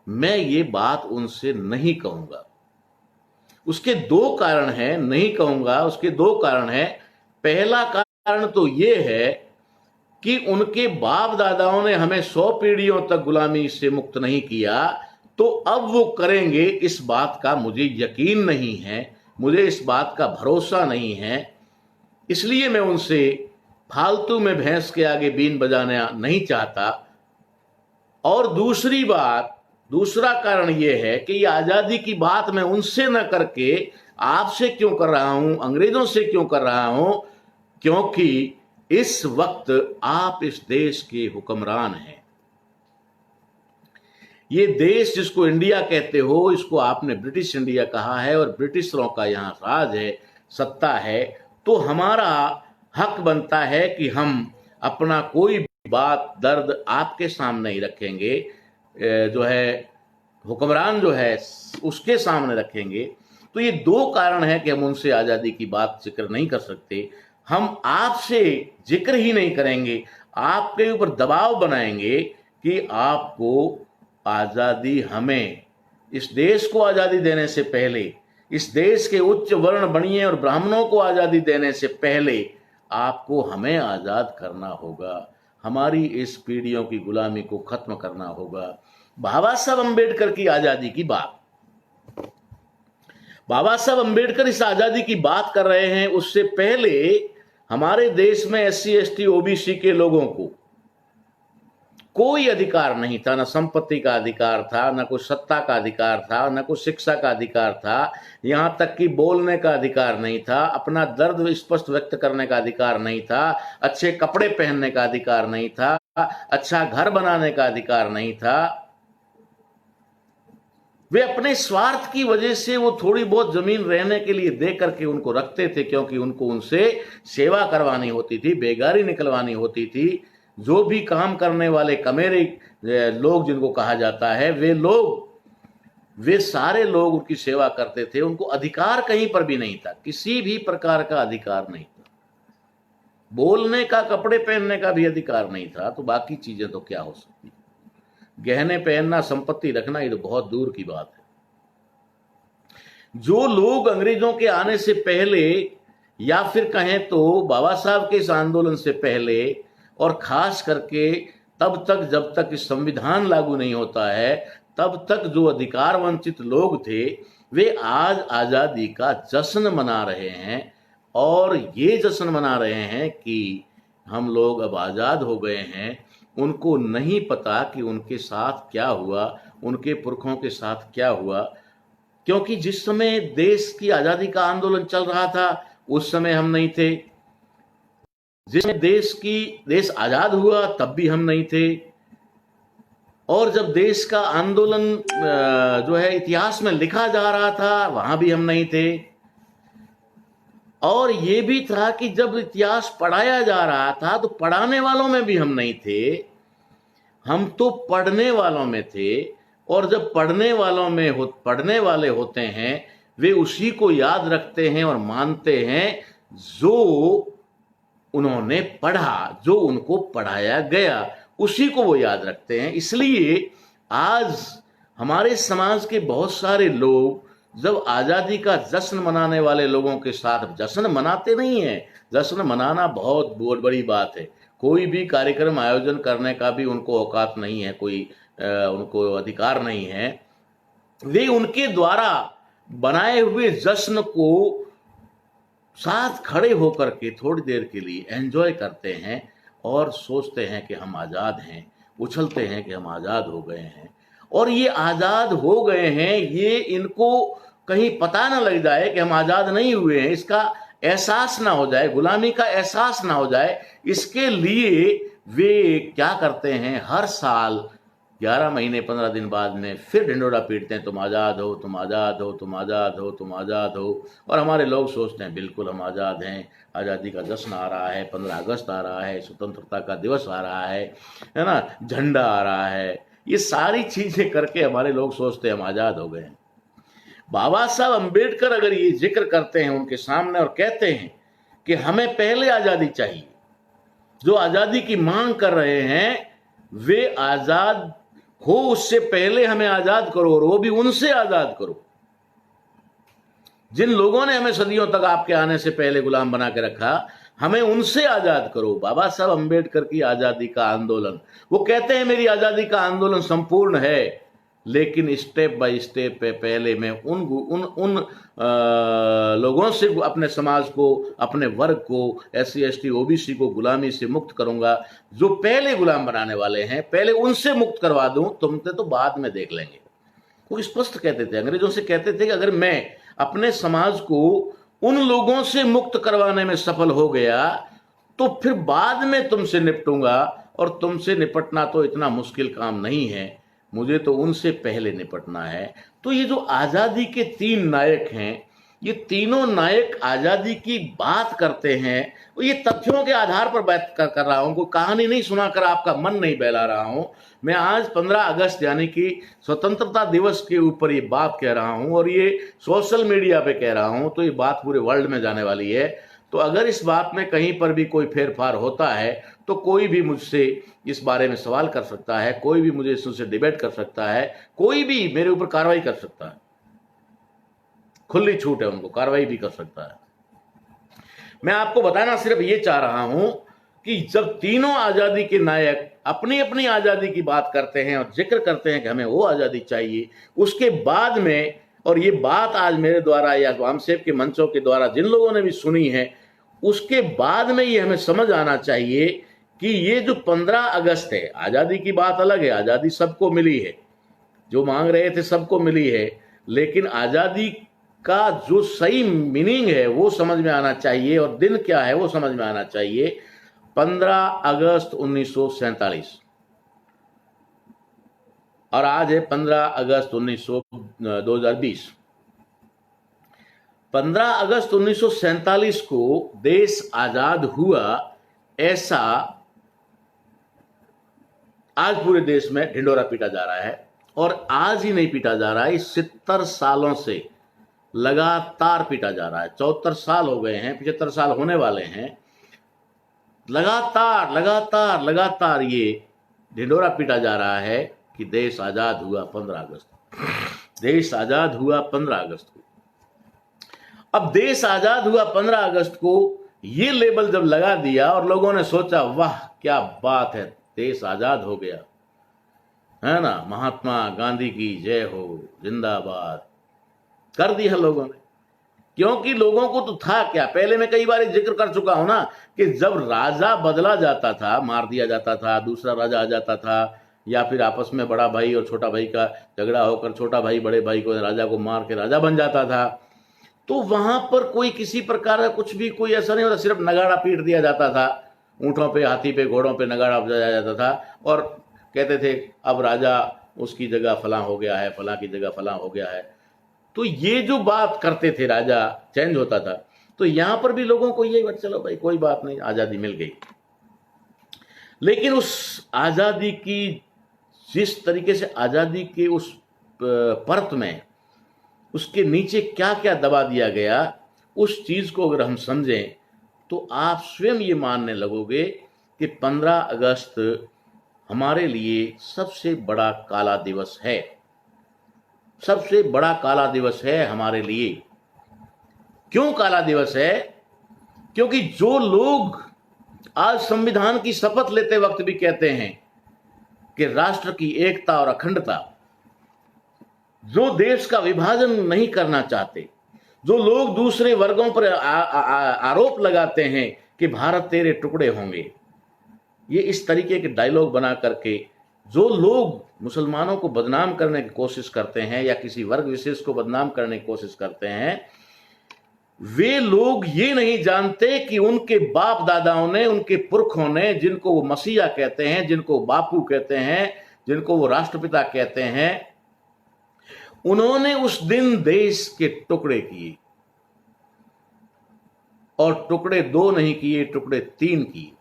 मैं ये बात उनसे नहीं कहूंगा। उसके दो कारण हैं, नहीं कहूंगा, उसके दो कारण हैं। पहला कारण तो ये है कि उनके बाप दादाओं ने हमें 100 पीढ़ियों तक गुलामी से मुक्त नहीं किया, तो अब वो करेंगे इस बात का मुझे यकीन नहीं है, मुझे इस बात का भरोसा नहीं है। इसलिए मैं उनसे फालतू में भैंस के आगे बीन बजाना नहीं चाहता। और दूसरी बात, दूसरा कारण यह है कि ये आजादी की बात मैं उनसे न करके आपसे क्यों कर रहा हूं, अंग्रेजों से क्यों कर रहा हूं, क्योंकि इस वक्त आप इस देश के हुक्मरान हैं। ये देश जिसको इंडिया कहते हो, इसको आपने ब्रिटिश इंडिया कहा है और ब्रिटिशरों का यहां राज है, सत्ता है। तो हमारा हक बनता है कि हम अपना कोई बात दर्द आपके सामने ही रखेंगे, जो है हुक्मरान जो है उसके सामने रखेंगे। तो ये दो कारण है कि हम उनसे आज़ादी की बात जिक्र नहीं कर सकते। हम आपसे जिक्र ही नहीं करेंगे, आपके ऊपर दबाव बनाएंगे कि आपको आज़ादी, हमें इस देश को आज़ादी देने से पहले, इस देश के उच्च वर्ण बनिए और ब्राह्मणों को आज़ादी देने से पहले आपको हमें आज़ाद करना होगा, हमारी इस पीढ़ियों की गुलामी को खत्म करना होगा। बाबा साहब अंबेडकर की आज़ादी की बात, बाबा साहब अंबेडकर इस आज़ादी की बात कर रहे हैं। उससे पहले हमारे देश में SC ST OBC के लोगों को कोई अधिकार नहीं था, ना संपत्ति का अधिकार था, ना कोई सत्ता का अधिकार था, ना कोई शिक्षा का अधिकार था, यहां तक कि बोलने का अधिकार नहीं था, अपना दर्द स्पष्ट व्यक्त करने का अधिकार नहीं था, अच्छे कपड़े पहनने का अधिकार नहीं था, अच्छा घर बनाने का अधिकार नहीं था। वे अपने स्वार्थ की वजह से वो थोड़ी बहुत जमीन रहने के लिए दे करके उनको रखते थे, क्योंकि उनको उनसे सेवा करवानी होती थी, बेगारी निकलवानी होती थी। जो भी काम करने वाले कमेरे लोग जिनको कहा जाता है, वे सारे लोग उनकी सेवा करते थे। उनको अधिकार कहीं पर भी नहीं था, किसी भी प्रकार का अधिकार नहीं था, बोलने का, कपड़े पहनने का भी अधिकार नहीं था। तो बाकी चीजें तो क्या हो सकती, गहने पहनना, संपत्ति रखना, ये तो बहुत दूर की बात है। जो लोग अंग्रेजों के आने से पहले, या फिर कहें तो बाबा साहब के इस आंदोलन से पहले, और खास करके तब तक जब तक इस संविधान लागू नहीं होता है, तब तक जो अधिकार वंचित लोग थे, वे आज आजादी का जश्न मना रहे हैं। और ये जश्न मना रहे हैं कि हम लोग अब आजाद हो गए हैं। उनको नहीं पता कि उनके साथ क्या हुआ, उनके पुरखों के साथ क्या हुआ, क्योंकि जिस समय देश की आजादी का आंदोलन चल रहा था उस समय हम नहीं थे, जिसमें देश आजाद हुआ तब भी हम नहीं थे, और जब देश का आंदोलन जो है इतिहास में लिखा जा रहा था वहां भी हम नहीं थे। और ये भी था कि जब इतिहास पढ़ाया जा रहा था तो पढ़ाने वालों में भी हम नहीं थे, हम तो पढ़ने वालों में थे। और जब पढ़ने वाले होते हैं, वे उसी को याद रखते हैं और मानते हैं जो उन्होंने पढ़ा, जो उनको पढ़ाया गया, उसी को वो याद रखते हैं। इसलिए आज हमारे समाज के बहुत सारे लोग जब आज़ादी का जश्न मनाने वाले लोगों के साथ जश्न मनाते नहीं हैं। जश्न मनाना बहुत बड़ी बात है। कोई भी कार्यक्रम आयोजन करने का भी उनको औकात नहीं है, कोई उनको अधिकार नहीं है। वे उनके द्वारा बनाए हुए जश्न को साथ खड़े होकर के थोड़ी देर के लिए एंजॉय करते हैं और सोचते हैं कि हम आज़ाद हैं, उछलते हैं कि हम आज़ाद हो गए हैं। और ये आज़ाद हो गए हैं, ये इनको कहीं पता ना लग जाए कि हम आज़ाद नहीं हुए हैं, इसका एहसास ना हो जाए, गुलामी का एहसास ना हो जाए, इसके लिए वे क्या करते हैं, हर साल 11 महीने 15 दिन बाद में फिर ढिंडोरा पीटते हैं, तुम आज़ाद हो, तुम आज़ाद हो, तुम आज़ाद हो, तुम आज़ाद हो। और हमारे लोग सोचते हैं बिल्कुल हम आज़ाद हैं, आज़ादी का जश्न आ रहा है, 15 अगस्त आ रहा है, स्वतंत्रता का दिवस आ रहा है ना, झंडा आ रहा है। ये सारी चीज़ें करके हमारे लोग सोचते हैं हम आज़ाद हो गए हैं। बाबा साहब अंबेडकर अगर ये जिक्र करते हैं उनके सामने और कहते हैं कि हमें पहले आज़ादी चाहिए, जो आज़ादी की मांग कर रहे हैं वे आज़ाद हो उससे पहले हमें आजाद करो, और वो भी उनसे आजाद करो जिन लोगों ने हमें सदियों तक आपके आने से पहले गुलाम बना के रखा। हमें उनसे आजाद करो। बाबा साहब अंबेडकर की आजादी का आंदोलन, वो कहते हैं मेरी आजादी का आंदोलन संपूर्ण है, लेकिन स्टेप बाय स्टेप पे पहले मैं उन उन उन लोगों से, अपने समाज को, अपने वर्ग को, SC ST OBC को गुलामी से मुक्त करूंगा जो पहले गुलाम बनाने वाले हैं। पहले उनसे मुक्त करवा दूं, तुमसे तो बाद में देख लेंगे। वो स्पष्ट कहते थे, अंग्रेजों से कहते थे कि अगर मैं अपने समाज को उन लोगों से मुक्त करवाने में सफल हो गया तो फिर बाद में तुमसे निपटूंगा, और तुमसे निपटना तो इतना मुश्किल काम नहीं है, मुझे तो उनसे पहले निपटना है। तो ये जो आजादी के 3 नायक हैं, ये तीनों नायक आजादी की बात करते हैं। ये तथ्यों के आधार पर बात कर रहा हूं, कोई कहानी नहीं सुनाकर आपका मन नहीं बहला रहा हूं। मैं आज 15 अगस्त यानी कि स्वतंत्रता दिवस के ऊपर ये बात कह रहा हूं, और ये सोशल मीडिया पे कह रहा हूं, तो ये बात पूरे वर्ल्ड में जाने वाली है। तो अगर इस बात में कहीं पर भी कोई फेरफार होता है तो कोई भी मुझसे इस बारे में सवाल कर सकता है, कोई भी मुझे इससे डिबेट कर सकता है, कोई भी मेरे ऊपर कार्रवाई कर सकता है। खुली छूट है, उनको कार्रवाई भी कर सकता है। मैं आपको बताना सिर्फ ये चाह रहा हूं कि जब तीनों आजादी के नायक अपनी अपनी आजादी की बात करते हैं और जिक्र करते हैं कि हमें वो आजादी चाहिए, उसके बाद में, और ये बात आज मेरे द्वारा या वामसेब के मंचों के द्वारा जिन लोगों ने भी सुनी है, उसके बाद में ये हमें समझ आना चाहिए कि ये जो 15 अगस्त है, आजादी की बात अलग है, आजादी सबको मिली है, जो मांग रहे थे सबको मिली है, लेकिन आजादी का जो सही मीनिंग है वो समझ में आना चाहिए, और दिन क्या है वो समझ में आना चाहिए। 15 अगस्त 1947 और आज है 15 अगस्त 2020। 15 अगस्त 1947 को देश आजाद हुआ, ऐसा आज पूरे देश में ढिंडोरा पीटा जा रहा है। और आज ही नहीं पीटा जा रहा है, 70 सालों से लगातार पीटा जा रहा है। 74 साल हो गए हैं, 75 साल होने वाले हैं। लगातार लगातार लगातार ये ढिंडोरा पीटा जा रहा है कि देश आजाद हुआ 15 अगस्त, देश आजाद हुआ 15 अगस्त को। अब देश आजाद हुआ 15 अगस्त को ये लेबल जब लगा दिया और लोगों ने सोचा वाह क्या बात है, देश आजाद हो गया, है ना, महात्मा गांधी की जय हो, जिंदाबाद कर दिया लोगों ने। क्योंकि लोगों को तो था क्या, पहले मैं कई बार जिक्र कर चुका हूं ना कि जब राजा बदला जाता था, मार दिया जाता था, दूसरा राजा आ जाता था, या फिर आपस में बड़ा भाई और छोटा भाई का झगड़ा होकर छोटा भाई बड़े भाई को, राजा को मार के राजा बन जाता था, तो वहां पर कोई किसी प्रकार का कुछ भी कोई ऐसा नहीं होता, सिर्फ नगाड़ा पीट दिया जाता था, ऊंटों पे, हाथी पे, घोड़ों पे नगाड़ा बजाया जाता था, और कहते थे अब राजा उसकी जगह फलां हो गया है, फलां की जगह फलां हो गया है। तो ये जो बात करते थे, राजा चेंज होता था। तो यहां पर भी लोगों को ये बात, चलो भाई कोई बात नहीं, आजादी मिल गई। लेकिन उस आजादी की, जिस तरीके से आजादी के उस परत में उसके नीचे क्या क्या दबा दिया गया, उस चीज को अगर हम समझें तो आप स्वयं ये मानने लगोगे कि 15 अगस्त हमारे लिए सबसे बड़ा काला दिवस है, सबसे बड़ा काला दिवस है हमारे लिए। क्यों काला दिवस है? क्योंकि जो लोग आज संविधान की शपथ लेते वक्त भी कहते हैं कि राष्ट्र की एकता और अखंडता, जो देश का विभाजन नहीं करना चाहते, जो लोग दूसरे वर्गों पर आरोप लगाते हैं कि भारत तेरे टुकड़े होंगे, ये इस तरीके के डायलॉग बना करके जो लोग मुसलमानों को बदनाम करने की कोशिश करते हैं या किसी वर्ग विशेष को बदनाम करने की कोशिश करते हैं, वे लोग ये नहीं जानते कि उनके बाप दादाओं ने, उनके पुरखों ने, जिनको वो मसीहा कहते हैं, जिनको बापू कहते हैं, जिनको वो राष्ट्रपिता कहते हैं, उन्होंने उस दिन देश के टुकड़े किए, और टुकड़े 2 नहीं किए, टुकड़े 3 किए।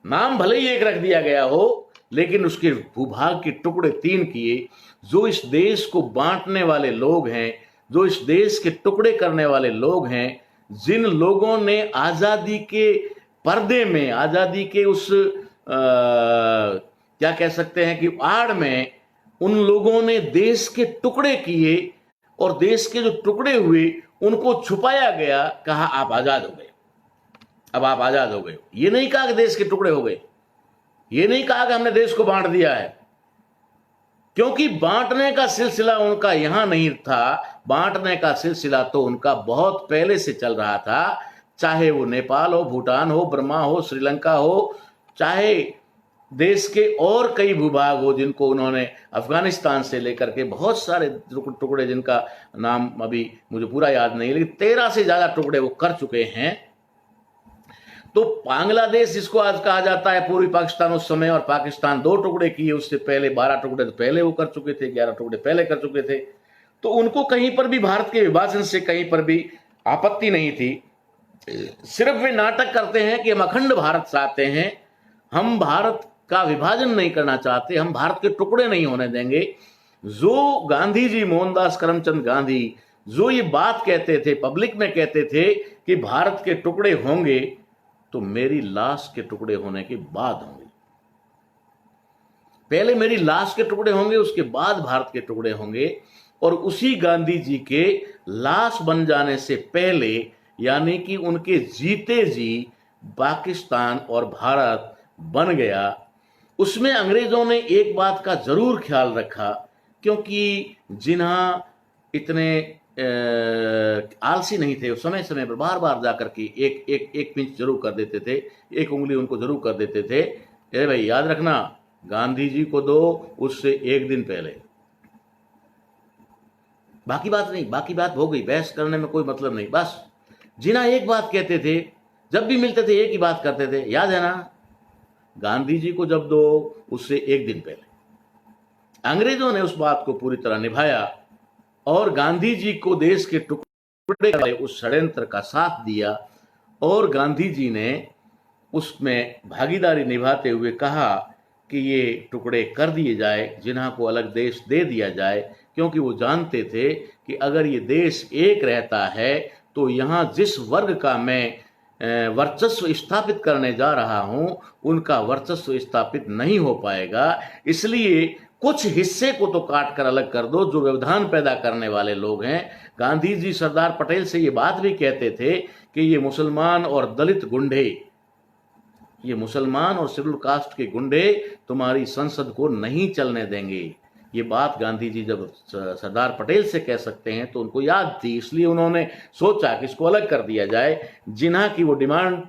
नाम भले ही एक रख दिया गया हो, लेकिन उसके भूभाग के टुकड़े 3 किए। जो इस देश को बांटने वाले लोग हैं, जो इस देश के टुकड़े करने वाले लोग हैं, जिन लोगों ने आजादी के पर्दे में, आजादी के उस क्या कह सकते हैं कि आड़ में उन लोगों ने देश के टुकड़े किए और देश के जो टुकड़े हुए उनको छुपाया गया, कहा आप आजाद हो गए, अब आप आजाद हो गए। ये नहीं कहा कि देश के टुकड़े हो गए, ये नहीं कहा कि हमने देश को बांट दिया है, क्योंकि बांटने का सिलसिला उनका यहां नहीं था। बांटने का सिलसिला तो उनका बहुत पहले से चल रहा था, चाहे वो नेपाल हो, भूटान हो, बर्मा हो, श्रीलंका हो, चाहे देश के और कई भूभाग हो जिनको उन्होंने अफगानिस्तान से लेकर के बहुत सारे टुकड़े, जिनका नाम अभी मुझे पूरा याद नहीं, लेकिन 13 से ज्यादा टुकड़े वो कर चुके हैं। तो बांग्लादेश जिसको आज कहा जाता है पूर्वी पाकिस्तान उस समय, और पाकिस्तान 2 टुकड़े किए उससे पहले, 12 टुकड़े तो पहले वो कर चुके थे, 11 टुकड़े पहले कर चुके थे। तो उनको कहीं पर भी भारत के विभाजन से कहीं पर भी आपत्ति नहीं थी। सिर्फ वे नाटक करते हैं कि हम अखंड भारत चाहते हैं, हम भारत का विभाजन नहीं करना चाहते, हम भारत के टुकड़े नहीं होने देंगे। जो गांधी जी, मोहनदास करमचंद गांधी जो ये बात कहते थे, पब्लिक में कहते थे कि भारत के टुकड़े होंगे तो मेरी लाश के टुकड़े होने के बाद होंगे, पहले मेरी लाश के टुकड़े होंगे, उसके बाद भारत के टुकड़े होंगे। और उसी गांधी जी के लाश बन जाने से पहले, यानी कि उनके जीते जी पाकिस्तान और भारत बन गया। उसमें अंग्रेजों ने एक बात का जरूर ख्याल रखा, क्योंकि जिन्हा इतने आलसी नहीं थे, समय समय पर बार बार जाकर के एक पिंच जरूर कर देते थे, एक उंगली उनको जरूर कर देते थे, अरे भाई याद रखना गांधी जी को दो उससे एक दिन पहले, बाकी बात नहीं, बाकी बात हो गई, बहस करने में कोई मतलब नहीं। बस जिन्हा एक बात कहते थे, जब भी मिलते थे एक ही बात करते थे, याद है ना, गांधी जी को जब दो उससे एक दिन पहले। अंग्रेजों ने उस बात को पूरी तरह निभाया और गांधी जी को देश के टुकड़े वाले उस षड्यंत्र का साथ दिया, और गांधी जी ने उसमें भागीदारी निभाते हुए कहा कि ये टुकड़े कर दिए जाए, जिन्हा को अलग देश दे दिया जाए, क्योंकि वो जानते थे कि अगर ये देश एक रहता है तो यहाँ जिस वर्ग का मैं वर्चस्व स्थापित करने जा रहा हूं उनका वर्चस्व स्थापित नहीं हो पाएगा। इसलिए कुछ हिस्से को तो काट कर अलग कर दो जो व्यवधान पैदा करने वाले लोग हैं। गांधी जी सरदार पटेल से ये बात भी कहते थे कि ये मुसलमान और दलित गुंडे, ये मुसलमान और शेड्यूल कास्ट के गुंडे तुम्हारी संसद को नहीं चलने देंगे। ये बात गांधी जी जब सरदार पटेल से कह सकते हैं तो उनको याद थी, इसलिए उन्होंने सोचा कि इसको अलग कर दिया जाए। जिन्हा की वो डिमांड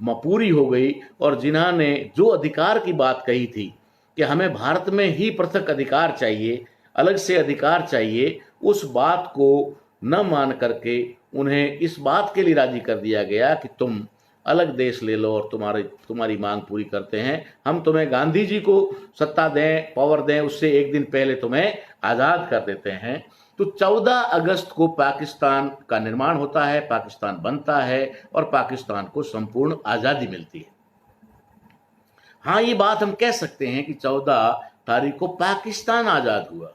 पूरी हो गई और जिन्हा ने जो अधिकार की बात कही थी कि हमें भारत में ही पृथक अधिकार चाहिए, अलग से अधिकार चाहिए, उस बात को न मान करके उन्हें इस बात के लिए राजी कर दिया गया कि तुम अलग देश ले लो और तुम्हारी मांग पूरी करते हैं, हम तुम्हें गांधी जी को सत्ता दें, पावर दें, उससे एक दिन पहले तुम्हें आज़ाद कर देते हैं। तो 14 अगस्त को पाकिस्तान का निर्माण होता है, पाकिस्तान बनता है और पाकिस्तान को संपूर्ण आज़ादी मिलती है। हाँ, ये बात हम कह सकते हैं कि 14 तारीख को पाकिस्तान आज़ाद हुआ,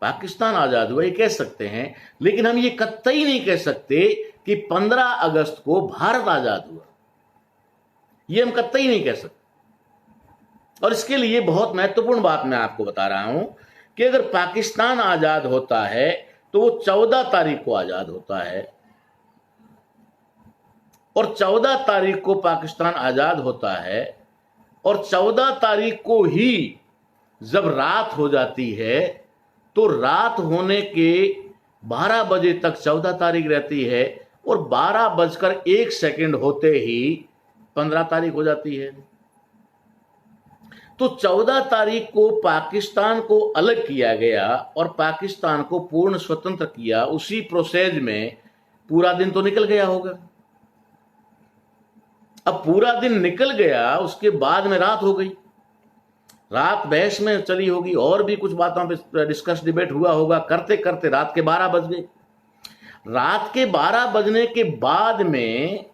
पाकिस्तान आज़ाद हुआ, ये कह सकते हैं, लेकिन हम ये कतई नहीं कह सकते कि 15 अगस्त को भारत आज़ाद हुआ, ये हम कतई नहीं कह सकते। और इसके लिए बहुत महत्वपूर्ण बात मैं आपको बता रहा हूं कि अगर पाकिस्तान आज़ाद होता है तो वो 14 तारीख को आज़ाद होता है, और 14 तारीख को पाकिस्तान आज़ाद होता है, और 14 तारीख को ही जब रात हो जाती है तो रात होने के 12 बजे तक 14 तारीख रहती है, और 12:01 होते ही 15 तारीख हो जाती है। तो 14 तारीख को पाकिस्तान को अलग किया गया और पाकिस्तान को पूर्ण स्वतंत्र किया। उसी प्रोसेस में पूरा दिन तो निकल गया होगा। अब पूरा दिन निकल गया, उसके बाद में रात हो गई, रात बहस में चली होगी और भी कुछ बातों पे डिस्कस डिबेट हुआ होगा, करते करते रात के 12 बज गए। रात के 12 बजने के बाद में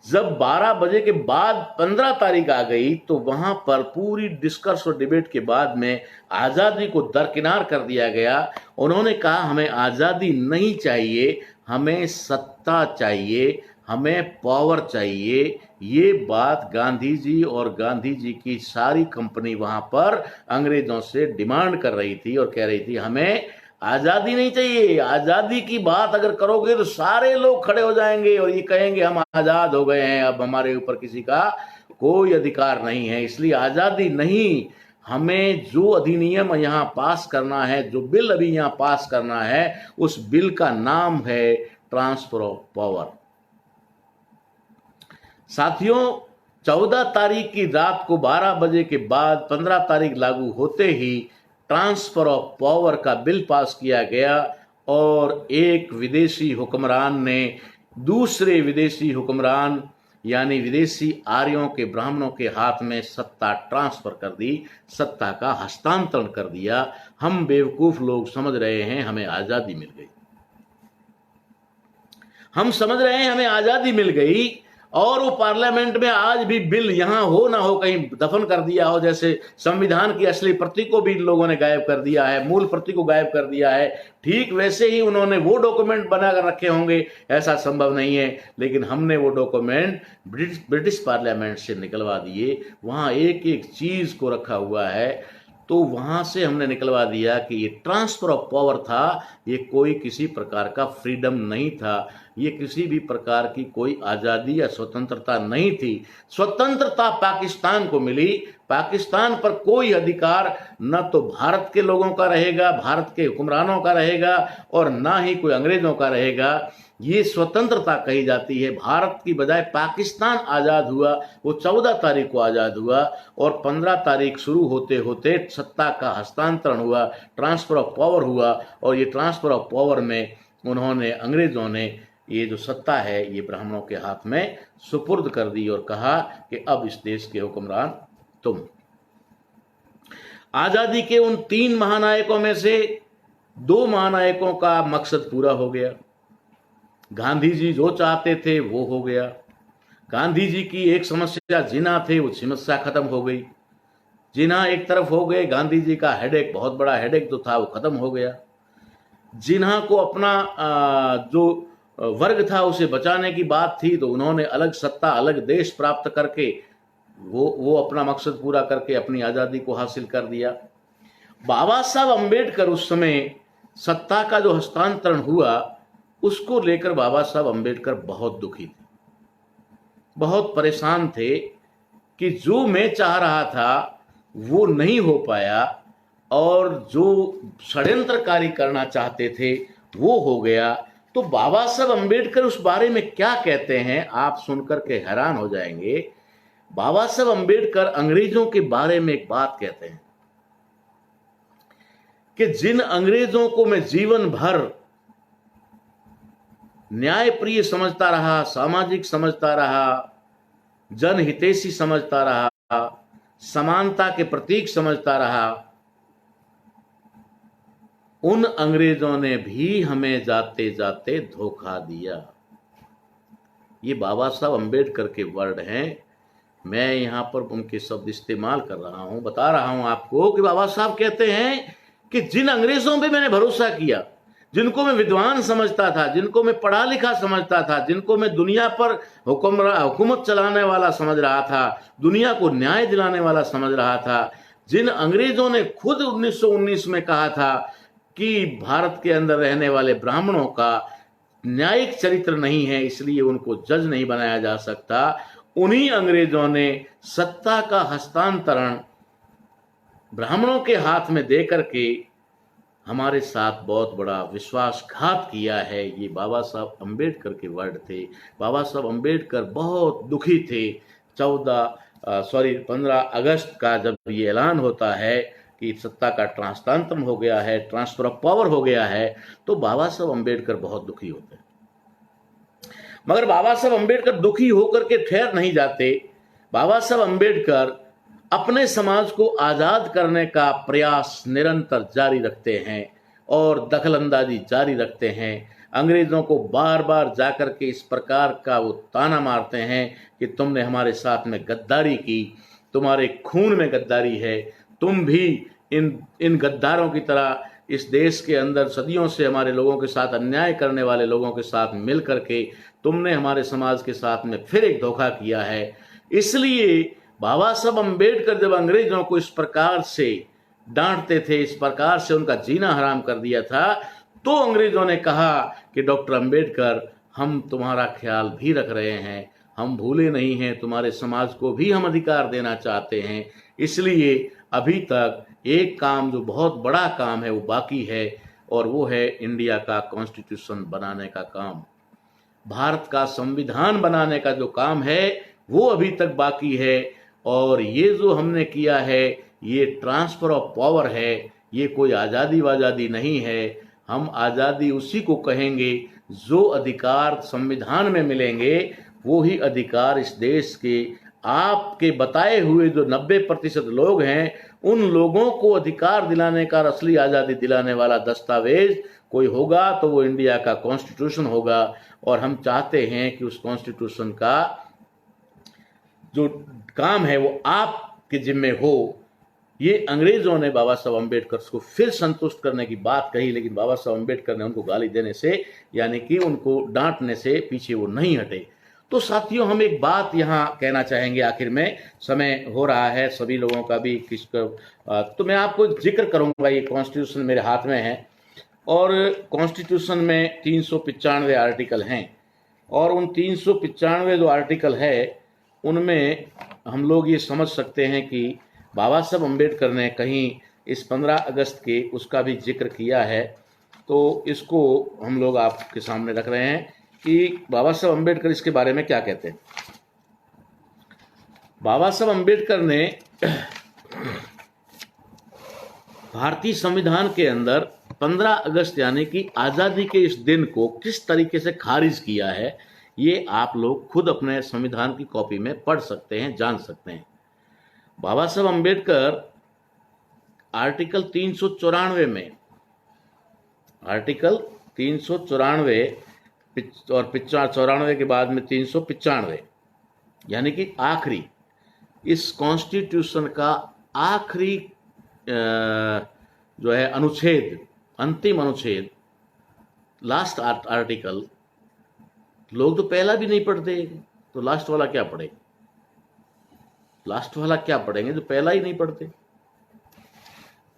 जब 12 बजे के बाद 15 तारीख आ गई तो वहां पर पूरी डिस्कस और डिबेट के बाद में आज़ादी को दरकिनार कर दिया गया। उन्होंने कहा हमें आज़ादी नहीं चाहिए, हमें सत्ता चाहिए, हमें पावर चाहिए। ये बात गांधी जी और गांधी जी की सारी कंपनी वहां पर अंग्रेजों से डिमांड कर रही थी और कह रही थी हमें आजादी नहीं चाहिए। आजादी की बात अगर करोगे तो सारे लोग खड़े हो जाएंगे और ये कहेंगे हम आजाद हो गए हैं, अब हमारे ऊपर किसी का कोई अधिकार नहीं है। इसलिए आजादी नहीं, हमें जो अधिनियम यहाँ पास करना है, जो बिल अभी यहाँ पास करना है, उस बिल का नाम है ट्रांसफर ऑफ पावर। साथियों, 14 तारीख की रात को 12 बजे के बाद 15 तारीख लागू होते ही ट्रांसफर ऑफ पावर का बिल पास किया गया और एक विदेशी हुक्मरान ने दूसरे विदेशी हुक्मरान यानी विदेशी आर्यों के ब्राह्मणों के हाथ में सत्ता ट्रांसफर कर दी, सत्ता का हस्तांतरण कर दिया। हम बेवकूफ लोग समझ रहे हैं हमें आजादी मिल गई, हम समझ रहे हैं हमें आजादी मिल गई, और वो पार्लियामेंट में आज भी बिल यहां हो ना हो कहीं दफन कर दिया हो। जैसे संविधान की असली प्रति को भी लोगों ने गायब कर दिया है, मूल प्रति को गायब कर दिया है, ठीक वैसे ही उन्होंने वो डॉक्यूमेंट बनाकर रखे होंगे, ऐसा संभव नहीं है। लेकिन हमने वो डॉक्यूमेंट ब्रिटिश पार्लियामेंट से निकलवा दिए, वहां एक एक चीज को रखा हुआ है, तो वहां से हमने निकलवा दिया कि ये ट्रांसफर ऑफ पावर था, ये कोई किसी प्रकार का फ्रीडम नहीं था, ये किसी भी प्रकार की कोई आज़ादी या स्वतंत्रता नहीं थी। स्वतंत्रता पाकिस्तान को मिली, पाकिस्तान पर कोई अधिकार न तो भारत के लोगों का रहेगा, भारत के हुक्मरानों का रहेगा, और ना ही कोई अंग्रेजों का रहेगा। ये स्वतंत्रता कही जाती है। भारत की बजाय पाकिस्तान आज़ाद हुआ, वो 14 तारीख को आज़ाद हुआ, और 15 तारीख शुरू होते होते सत्ता का हस्तांतरण हुआ, ट्रांसफर ऑफ पावर हुआ, और ये ट्रांसफर ऑफ पावर में उन्होंने, अंग्रेजों ने ये जो सत्ता है ये ब्राह्मणों के हाथ में सुपुर्द कर दी और कहा कि अब इस देश के हुक्मरान तुम। आजादी के उन 3 महानायकों में से 2 महानायकों का मकसद पूरा हो गया। गांधी जी जो चाहते थे वो हो गया। गांधी जी की एक समस्या जिना थे, वो समस्या खत्म हो गई। जिना एक तरफ हो गए, गांधी जी का हेडेक, बहुत बड़ा हेडेक जो था वो खत्म हो गया। जिन्हा को अपना जो वर्ग था उसे बचाने की बात थी, तो उन्होंने अलग सत्ता, अलग देश प्राप्त करके वो अपना मकसद पूरा करके अपनी आज़ादी को हासिल कर दिया। बाबा साहब अंबेडकर उस समय सत्ता का जो हस्तांतरण हुआ उसको लेकर बाबा साहब अंबेडकर बहुत दुखी थे, बहुत परेशान थे कि जो मैं चाह रहा था वो नहीं हो पाया, और जो षड्यंत्रकारी करना चाहते थे वो हो गया। तो बाबा साहब अंबेडकर उस बारे में क्या कहते हैं आप सुनकर के हैरान हो जाएंगे। बाबा साहब अंबेडकर अंग्रेजों के बारे में एक बात कहते हैं कि जिन अंग्रेजों को मैं जीवन भर न्यायप्रिय समझता रहा, सामाजिक समझता रहा, जनहितैषी समझता रहा, समानता के प्रतीक समझता रहा, उन अंग्रेजों ने भी हमें जाते जाते धोखा दिया। ये बाबा साहब अंबेडकर के वर्ड हैं। मैं यहां पर उनके शब्द इस्तेमाल कर रहा हूं, बता रहा हूं आपको कि बाबा साहब कहते हैं कि जिन अंग्रेजों पे मैंने भरोसा किया, जिनको मैं विद्वान समझता था, जिनको मैं पढ़ा लिखा समझता था, जिनको मैं दुनिया पर हुकूमत चलाने वाला समझ रहा था, दुनिया को न्याय दिलाने वाला समझ रहा था, जिन अंग्रेजों ने खुद 1919 में कहा था कि भारत के अंदर रहने वाले ब्राह्मणों का न्यायिक चरित्र नहीं है, इसलिए उनको जज नहीं बनाया जा सकता, उन्हीं अंग्रेजों ने सत्ता का हस्तांतरण ब्राह्मणों के हाथ में देकर के हमारे साथ बहुत बड़ा विश्वासघात किया है। ये बाबा साहब अंबेडकर के वर्ड थे। बाबा साहब अंबेडकर बहुत दुखी थे। 15 अगस्त का जब ये ऐलान होता है कि सत्ता का हस्तांतरण हो गया है, ट्रांसफर ऑफ पावर हो गया है, तो बाबा साहब अंबेडकर बहुत दुखी होते हैं। मगर बाबा साहब अंबेडकर दुखी होकर के ठहर नहीं जाते। बाबा साहब अंबेडकर अपने समाज को आज़ाद करने का प्रयास निरंतर जारी रखते हैं और दखलंदाजी जारी रखते हैं। अंग्रेज़ों को बार बार जाकर के इस प्रकार का वो ताना मारते हैं कि तुमने हमारे साथ में गद्दारी की, तुम्हारे खून में गद्दारी है, तुम भी इन गद्दारों की तरह इस देश के अंदर सदियों से हमारे लोगों के साथ अन्याय करने वाले लोगों के साथ मिल करके तुमने हमारे समाज के साथ में फिर एक धोखा किया है। इसलिए बाबा साहब अम्बेडकर जब अंग्रेजों को इस प्रकार से डांटते थे, इस प्रकार से उनका जीना हराम कर दिया था, तो अंग्रेजों ने कहा कि डॉक्टर अम्बेडकर, हम तुम्हारा ख्याल भी रख रहे हैं, हम भूले नहीं हैं, तुम्हारे समाज को भी हम अधिकार देना चाहते हैं। इसलिए अभी तक एक काम जो बहुत बड़ा काम है वो बाकी है, और वो है इंडिया का कॉन्स्टिट्यूशन बनाने का काम। भारत का संविधान बनाने का जो काम है वो अभी तक बाकी है। और ये जो हमने किया है ये ट्रांसफर ऑफ पावर है, ये कोई आज़ादी वाज़ादी नहीं है। हम आज़ादी उसी को कहेंगे जो अधिकार संविधान में मिलेंगे, वो ही अधिकार इस देश के आपके बताए हुए जो 90% लोग हैं उन लोगों को अधिकार दिलाने का, असली आज़ादी दिलाने वाला दस्तावेज कोई होगा तो वो इंडिया का कॉन्स्टिट्यूशन होगा। और हम चाहते हैं कि उस कॉन्स्टिट्यूशन का जो काम है वो आपके जिम्मे हो। ये अंग्रेजों ने बाबा साहब अम्बेडकर को फिर संतुष्ट करने की बात कही, लेकिन बाबा साहब अम्बेडकर ने उनको गाली देने से, यानी कि उनको डांटने से पीछे वो नहीं हटे। तो साथियों, हम एक बात यहाँ कहना चाहेंगे आखिर में, समय हो रहा है सभी लोगों का भी तो मैं आपको जिक्र करूंगा। ये कॉन्स्टिट्यूशन मेरे हाथ में है और कॉन्स्टिट्यूशन में 395 आर्टिकल हैं, और उन 395 जो आर्टिकल है उनमें हम लोग ये समझ सकते हैं कि बाबा साहब अम्बेडकर ने कहीं इस 15 अगस्त के उसका भी जिक्र किया है। तो इसको हम लोग आपके सामने रख रहे हैं कि बाबा साहब अम्बेडकर इसके बारे में क्या कहते हैं। बाबा साहब अम्बेडकर ने भारतीय संविधान के अंदर 15 अगस्त यानी कि आज़ादी के इस दिन को किस तरीके से खारिज किया है, ये आप लोग खुद अपने संविधान की कॉपी में पढ़ सकते हैं, जान सकते हैं। बाबा साहब अम्बेडकर आर्टिकल 394 में, आर्टिकल 394 और 94 के बाद में 395 यानी कि आखिरी, इस कॉन्स्टिट्यूशन का आखिरी जो है अनुच्छेद, अंतिम अनुच्छेद, लास्ट आर्टिकल, लोग तो पहला भी नहीं पढ़ते तो लास्ट वाला क्या पढ़ेंगे, लास्ट वाला क्या पढ़ेंगे जो पहला ही नहीं पढ़ते।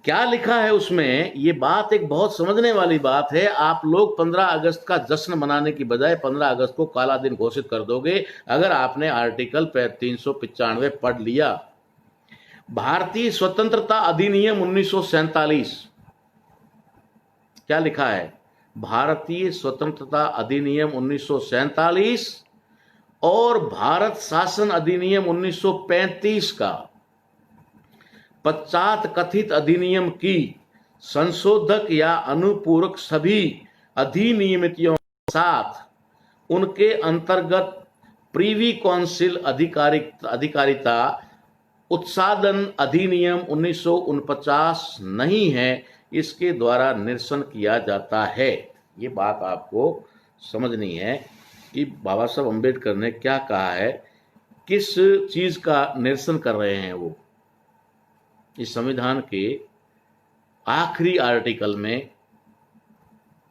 क्या लिखा है उसमें, ये बात एक बहुत समझने वाली बात है। आप लोग 15 अगस्त का जश्न मनाने की बजाय 15 अगस्त को काला दिन घोषित कर दोगे अगर आपने आर्टिकल 395 पढ़ लिया। भारतीय स्वतंत्रता अधिनियम 1947, क्या लिखा है, भारतीय स्वतंत्रता अधिनियम 1947 और भारत शासन अधिनियम 1935 का पश्चात कथित अधिनियम की संशोधक या अनुपूरक सभी अधिनियमितियों के साथ उनके अंतर्गत प्रीवी काउंसिल अधिकारिता उत्सादन अधिनियम 1949 नहीं है, इसके द्वारा निरसन किया जाता है। ये बात आपको समझनी है कि बाबा साहब अम्बेडकर ने क्या कहा है, किस चीज का निरसन कर रहे हैं। वो इस संविधान के आखिरी आर्टिकल में,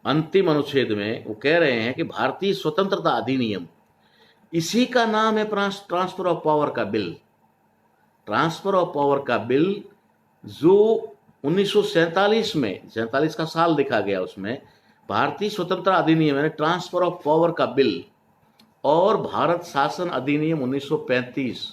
अंतिम अनुच्छेद में वो कह रहे हैं कि भारतीय स्वतंत्रता अधिनियम, इसी का नाम है ट्रांसफर ऑफ पावर का बिल। ट्रांसफर ऑफ पावर का बिल जो 1947 में, 47 का साल लिखा गया उसमें, भारतीय स्वतंत्रता अधिनियम यानी ट्रांसफर ऑफ पावर का बिल और भारत शासन अधिनियम 1935,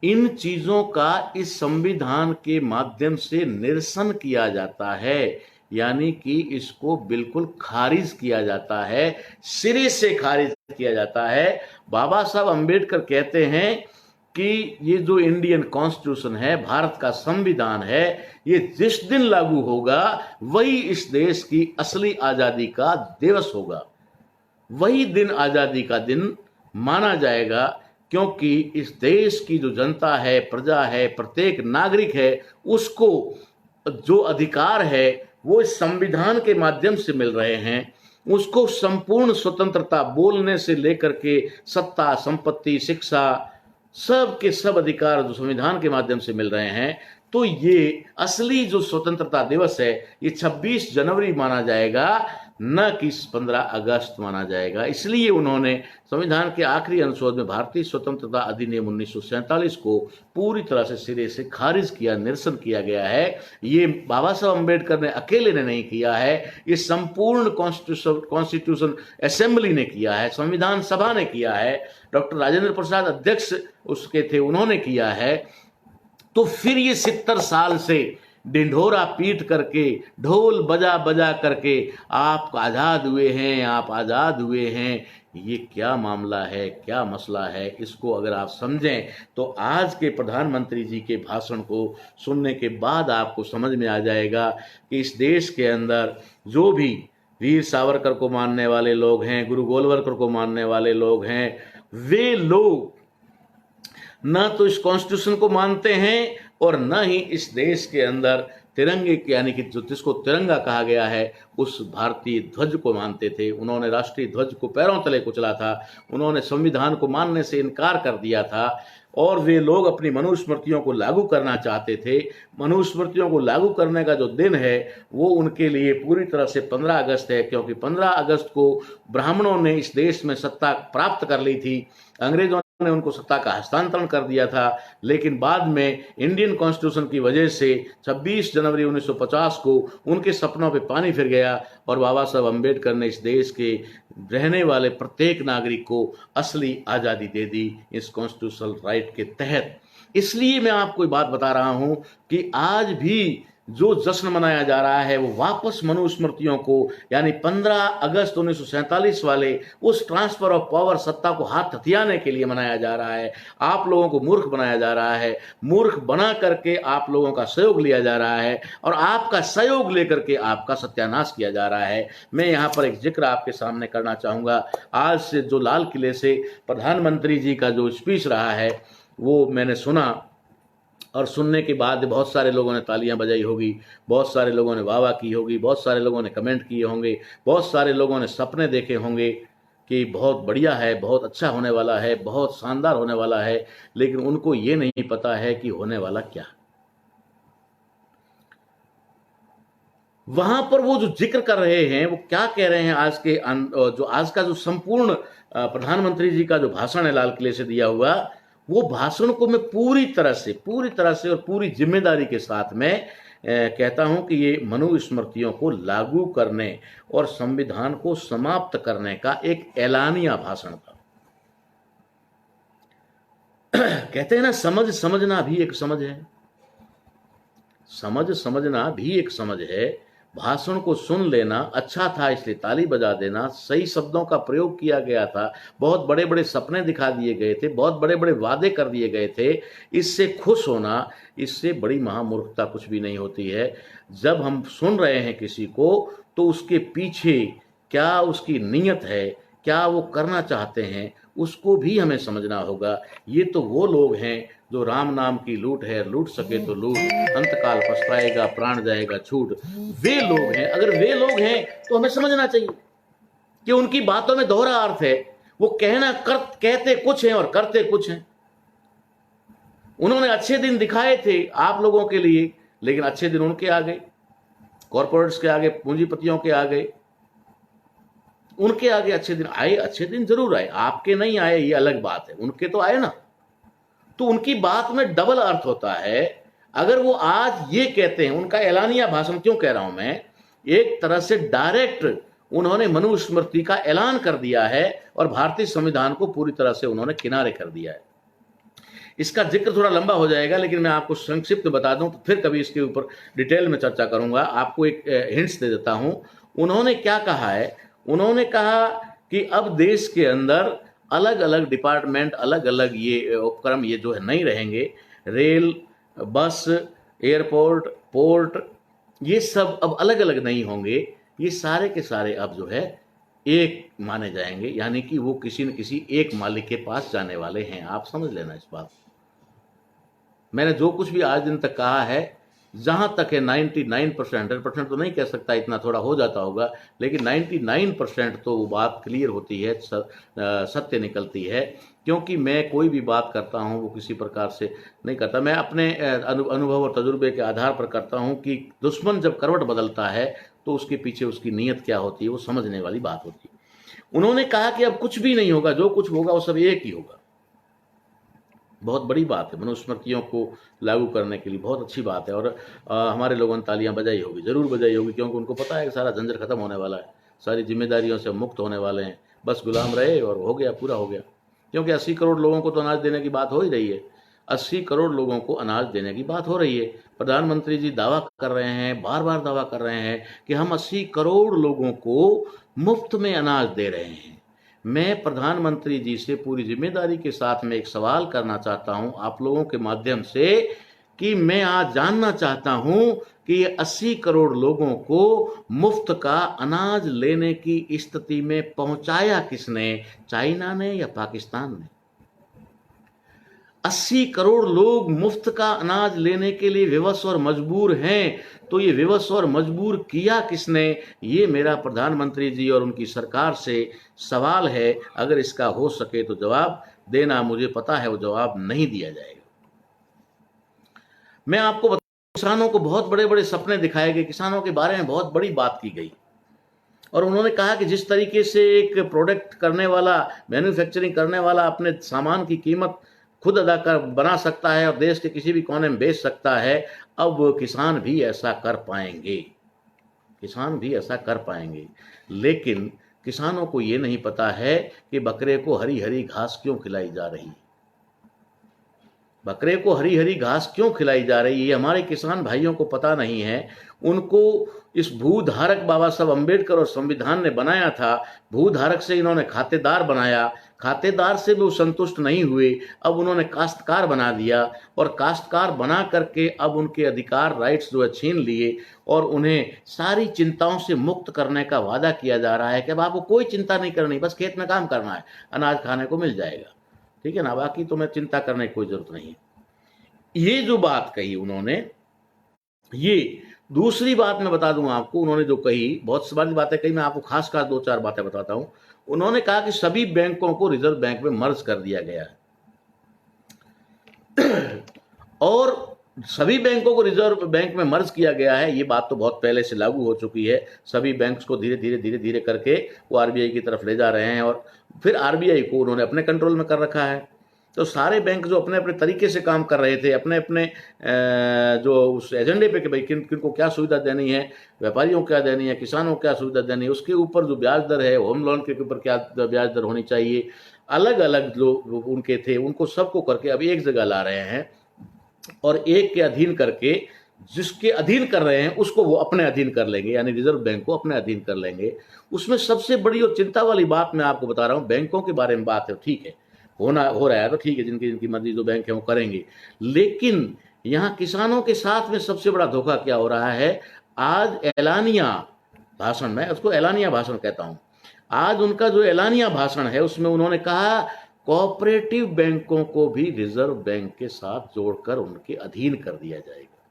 इन चीजों का इस संविधान के माध्यम से निरसन किया जाता है, यानी कि इसको बिल्कुल खारिज किया जाता है, सिरे से खारिज किया जाता है। बाबा साहब अम्बेडकर कहते हैं कि ये जो इंडियन कॉन्स्टिट्यूशन है, भारत का संविधान है, ये जिस दिन लागू होगा वही इस देश की असली आजादी का दिवस होगा, वही दिन आजादी का दिन माना जाएगा, क्योंकि इस देश की जो जनता है, प्रजा है, प्रत्येक नागरिक है, उसको जो अधिकार है वो इस संविधान के माध्यम से मिल रहे हैं। उसको संपूर्ण स्वतंत्रता, बोलने से लेकर के सत्ता, संपत्ति, शिक्षा, सब के सब अधिकार जो संविधान के माध्यम से मिल रहे हैं। तो ये असली जो स्वतंत्रता दिवस है ये 26 जनवरी माना जाएगा। न कि 15 अगस्त माना जाएगा। इसलिए उन्होंने संविधान के आखिरी अनुच्छेद में भारतीय स्वतंत्रता अधिनियम 1947 को पूरी तरह से सिरे से खारिज किया, निरसन किया गया है। ये बाबा साहब अम्बेडकर ने अकेले ने नहीं किया है, ये संपूर्ण कॉन्स्टिट्यूशन असेंबली ने किया है, संविधान सभा ने किया है, डॉक्टर राजेंद्र प्रसाद अध्यक्ष उसके थे, उन्होंने किया है। तो फिर ये 70 साल से ढिंढोरा पीट करके, ढोल बजा बजा करके आप आज़ाद हुए हैं, आप आज़ाद हुए हैं, ये क्या मामला है, क्या मसला है? इसको अगर आप समझें तो आज के प्रधानमंत्री जी के भाषण को सुनने के बाद आपको समझ में आ जाएगा कि इस देश के अंदर जो भी वीर सावरकर को मानने वाले लोग हैं, गुरु गोलवलकर को मानने वाले लोग हैं, वे लोग न तो इस कॉन्स्टिट्यूशन को मानते हैं और न ही इस देश के अंदर तिरंगे यानी कि जो जिसको तिरंगा कहा गया है उस भारतीय ध्वज को मानते थे। उन्होंने राष्ट्रीय ध्वज को पैरों तले कुचला था, उन्होंने संविधान को मानने से इनकार कर दिया था और वे लोग अपनी मनुस्मृतियों को लागू करना चाहते थे। मनुस्मृतियों को लागू करने का जो दिन है वो उनके लिए पूरी तरह से 15 अगस्त है, क्योंकि 15 अगस्त को ब्राह्मणों ने इस देश में सत्ता प्राप्त कर ली थी, अंग्रेजों ने उनको सत्ता का हस्तांतरण कर दिया था। लेकिन बाद में इंडियन कॉन्स्टिट्यूशन की वजह से 26 जनवरी 1950 को उनके सपनों पे पानी फिर गया और बाबा साहब अम्बेडकर ने इस देश के रहने वाले प्रत्येक नागरिक को असली आज़ादी दे दी इस कॉन्स्टिट्यूशनल राइट के तहत। इसलिए मैं आपको बात बता रहा हूं कि आज भी जो जश्न मनाया जा रहा है वो वापस मनुस्मृतियों को यानी 15 अगस्त 1947 वाले उस ट्रांसफर ऑफ पावर, सत्ता को हाथ हथियाने के लिए मनाया जा रहा है। आप लोगों को मूर्ख बनाया जा रहा है, मूर्ख बना करके आप लोगों का सहयोग लिया जा रहा है और आपका सहयोग लेकर के आपका सत्यानाश किया जा रहा है। मैं यहाँ पर एक जिक्र आपके सामने करना चाहूँगा। आज से जो लाल किले से प्रधानमंत्री जी का जो स्पीच रहा है वो मैंने सुना और सुनने के बाद बहुत सारे लोगों ने तालियां बजाई होगी, बहुत सारे लोगों ने वाह वाह की होगी, बहुत सारे लोगों ने कमेंट किए होंगे, बहुत सारे लोगों ने सपने देखे होंगे कि बहुत बढ़िया है, बहुत अच्छा होने वाला है, बहुत शानदार होने वाला है, लेकिन उनको ये नहीं पता है कि होने वाला क्या। वहां पर वो जो जिक्र कर रहे हैं वो क्या कह रहे हैं, आज का जो संपूर्ण प्रधानमंत्री जी का जो भाषण है लाल किले से दिया हुआ, वो भाषण को मैं पूरी तरह से और पूरी जिम्मेदारी के साथ में कहता हूं कि ये मनुस्मृतियों को लागू करने और संविधान को समाप्त करने का एक ऐलानिया भाषण था। कहते हैं ना, समझना भी एक समझ है, समझना भी एक समझ है। भाषण को सुन लेना अच्छा था इसलिए ताली बजा देना, सही शब्दों का प्रयोग किया गया था, बहुत बड़े बड़े सपने दिखा दिए गए थे, बहुत बड़े बड़े वादे कर दिए गए थे, इससे खुश होना, इससे बड़ी महामूर्खता कुछ भी नहीं होती है। जब हम सुन रहे हैं किसी को तो उसके पीछे क्या उसकी नीयत है, क्या वो करना चाहते हैं, उसको भी हमें समझना होगा। ये तो वो लोग हैं जो राम नाम की लूट है, लूट सके तो लूट, अंतकाल पछताएगा, प्राण जाएगा छूट, वे लोग हैं। अगर वे लोग हैं तो हमें समझना चाहिए कि उनकी बातों में दोहरा अर्थ है। वो कहते कुछ हैं और करते कुछ हैं। उन्होंने अच्छे दिन दिखाए थे आप लोगों के लिए, लेकिन अच्छे दिन उनके आ गए, कॉर्पोरेट्स के आगे, पूंजीपतियों के आ गए, उनके आगे अच्छे दिन आए। अच्छे दिन जरूर आए, आपके नहीं आए ये अलग बात है, उनके तो आए ना। तो उनकी बात में डबल अर्थ होता है। अगर वो आज ये कहते हैं, उनका ऐलानिया भाषण क्यों कह रहा हूं मैं, एक तरह से डायरेक्ट उन्होंने मनुस्मृति का ऐलान कर दिया है और भारतीय संविधान को पूरी तरह से उन्होंने किनारे कर दिया है। इसका जिक्र थोड़ा लंबा हो जाएगा, लेकिन मैं आपको संक्षिप्त बता दूं तो फिर कभी इसके ऊपर डिटेल में चर्चा करूंगा। आपको एक हिंट्स दे देता हूं। उन्होंने क्या कहा है, उन्होंने कहा कि अब देश के अंदर अलग अलग डिपार्टमेंट, अलग अलग ये उपक्रम ये जो है नहीं रहेंगे। रेल, बस, एयरपोर्ट, पोर्ट, ये सब अब अलग अलग नहीं होंगे। ये सारे के सारे अब जो है एक माने जाएंगे, यानी कि वो किसी न किसी एक मालिक के पास जाने वाले हैं। आप समझ लेना इस बात। मैंने जो कुछ भी आज दिन तक कहा है, जहां तक है 99%, 100% तो नहीं कह सकता, इतना थोड़ा हो जाता होगा, लेकिन 99% तो वो बात क्लियर होती है, सत्य निकलती है। क्योंकि मैं कोई भी बात करता हूं वो किसी प्रकार से नहीं करता, मैं अपने अनुभव और तजुर्बे के आधार पर करता हूं कि दुश्मन जब करवट बदलता है तो उसके पीछे उसकी नीयत क्या होती है वो समझने वाली बात होती है। उन्होंने कहा कि अब कुछ भी नहीं होगा, जो कुछ होगा वो सब एक ही होगा। बहुत बड़ी बात है, मनुस्मृतियों को लागू करने के लिए बहुत अच्छी बात है। और हमारे लोगों ने तालियां बजाई होगी, ज़रूर बजाई होगी, क्योंकि उनको पता है कि सारा झंझट खत्म होने वाला है, सारी जिम्मेदारियों से मुक्त होने वाले हैं, बस गुलाम रहे और हो गया, पूरा हो गया। क्योंकि 80 करोड़ लोगों को तो अनाज देने की बात हो ही रही है, 80 करोड़ लोगों को अनाज देने की बात हो रही है। प्रधानमंत्री जी दावा कर रहे हैं, बार बार दावा कर रहे हैं कि हम 80 करोड़ लोगों को मुफ्त में अनाज दे रहे हैं। मैं प्रधानमंत्री जी से पूरी जिम्मेदारी के साथ में एक सवाल करना चाहता हूं आप लोगों के माध्यम से, कि मैं आज जानना चाहता हूं कि ये 80 करोड़ लोगों को मुफ्त का अनाज लेने की स्थिति में पहुंचाया किसने, चाइना ने या पाकिस्तान ने? 80 करोड़ लोग मुफ्त का अनाज लेने के लिए विवश और मजबूर हैं, तो ये विवश और मजबूर किया किसने? ये मेरा प्रधानमंत्री जी और उनकी सरकार से सवाल है। अगर इसका हो सके तो जवाब देना, मुझे पता है वो जवाब नहीं दिया जाएगा। मैं आपको बता, किसानों को बहुत बड़े बड़े सपने दिखाए गए, किसानों के बारे में बहुत बड़ी बात की गई, और उन्होंने कहा कि जिस तरीके से एक प्रोडक्ट करने वाला, मैन्युफैक्चरिंग करने वाला अपने सामान की कीमत खुद अदा कर बना सकता है और देश के किसी भी कोने में बेच सकता है, अब किसान भी ऐसा कर पाएंगे, किसान भी ऐसा कर पाएंगे। लेकिन किसानों को ये नहीं पता है कि बकरे को हरी हरी घास क्यों खिलाई जा रही है, बकरे को हरी हरी घास क्यों खिलाई जा रही है, हमारे किसान भाइयों को पता नहीं है। उनको इस भूधारक बाबा साहब अम्बेडकर और संविधान ने बनाया था, भूधारक से इन्होंने खातेदार बनाया, खातेदार से भी वो संतुष्ट नहीं हुए, अब उन्होंने काश्तकार बना दिया, और काश्तकार बना करके अब उनके अधिकार, राइट्स जो है छीन लिए, और उन्हें सारी चिंताओं से मुक्त करने का वादा किया जा रहा है कि अब आपको कोई चिंता नहीं करनी, बस खेत में काम करना है, अनाज खाने को मिल जाएगा, ठीक है ना, बाकी तुम्हें चिंता करने की कोई जरूरत नहीं है। ये जो बात कही उन्होंने, ये दूसरी बात मैं बता दूं आपको, उन्होंने जो कही, बहुत सारी बातें कही, मैं आपको खास खास 2-4 बातें बताता हूं। उन्होंने कहा कि सभी बैंकों को रिजर्व बैंक में मर्ज कर दिया गया है और सभी बैंकों को रिजर्व बैंक में मर्ज किया गया है। ये बात तो बहुत पहले से लागू हो चुकी है, सभी बैंक्स को धीरे धीरे धीरे धीरे करके वो आरबीआई की तरफ ले जा रहे हैं, और फिर आरबीआई को उन्होंने अपने कंट्रोल में कर रखा है। तो सारे बैंक जो अपने अपने तरीके से काम कर रहे थे, अपने अपने जो उस एजेंडे पे कि भाई किन किन को क्या सुविधा देनी है, व्यापारियों को क्या देनी है, किसानों को क्या सुविधा देनी है, उसके ऊपर जो ब्याज दर है, होम लोन के ऊपर क्या ब्याज दर होनी चाहिए, अलग अलग जो उनके थे उनको सबको करके अब एक जगह ला रहे हैं, और एक के अधीन करके, जिसके अधीन कर रहे हैं उसको वो अपने अधीन कर लेंगे, यानी रिजर्व बैंक को अपने अधीन कर लेंगे। उसमें सबसे बड़ी और चिंता वाली बात मैं आपको बता रहा हूं, बैंकों के बारे में बात है, ठीक है, हो रहा है तो ठीक है, जिनकी जिनकी मर्जी जो बैंक है वो करेंगे, लेकिन यहां किसानों के साथ में सबसे बड़ा धोखा क्या हो रहा है? आज एलानिया भाषण, मैं उसको एलानिया भाषण कहता हूं, आज उनका जो एलानिया भाषण है उसमें उन्होंने कहा कोऑपरेटिव बैंकों को भी रिजर्व बैंक के साथ जोड़कर उनके अधीन कर दिया जाएगा।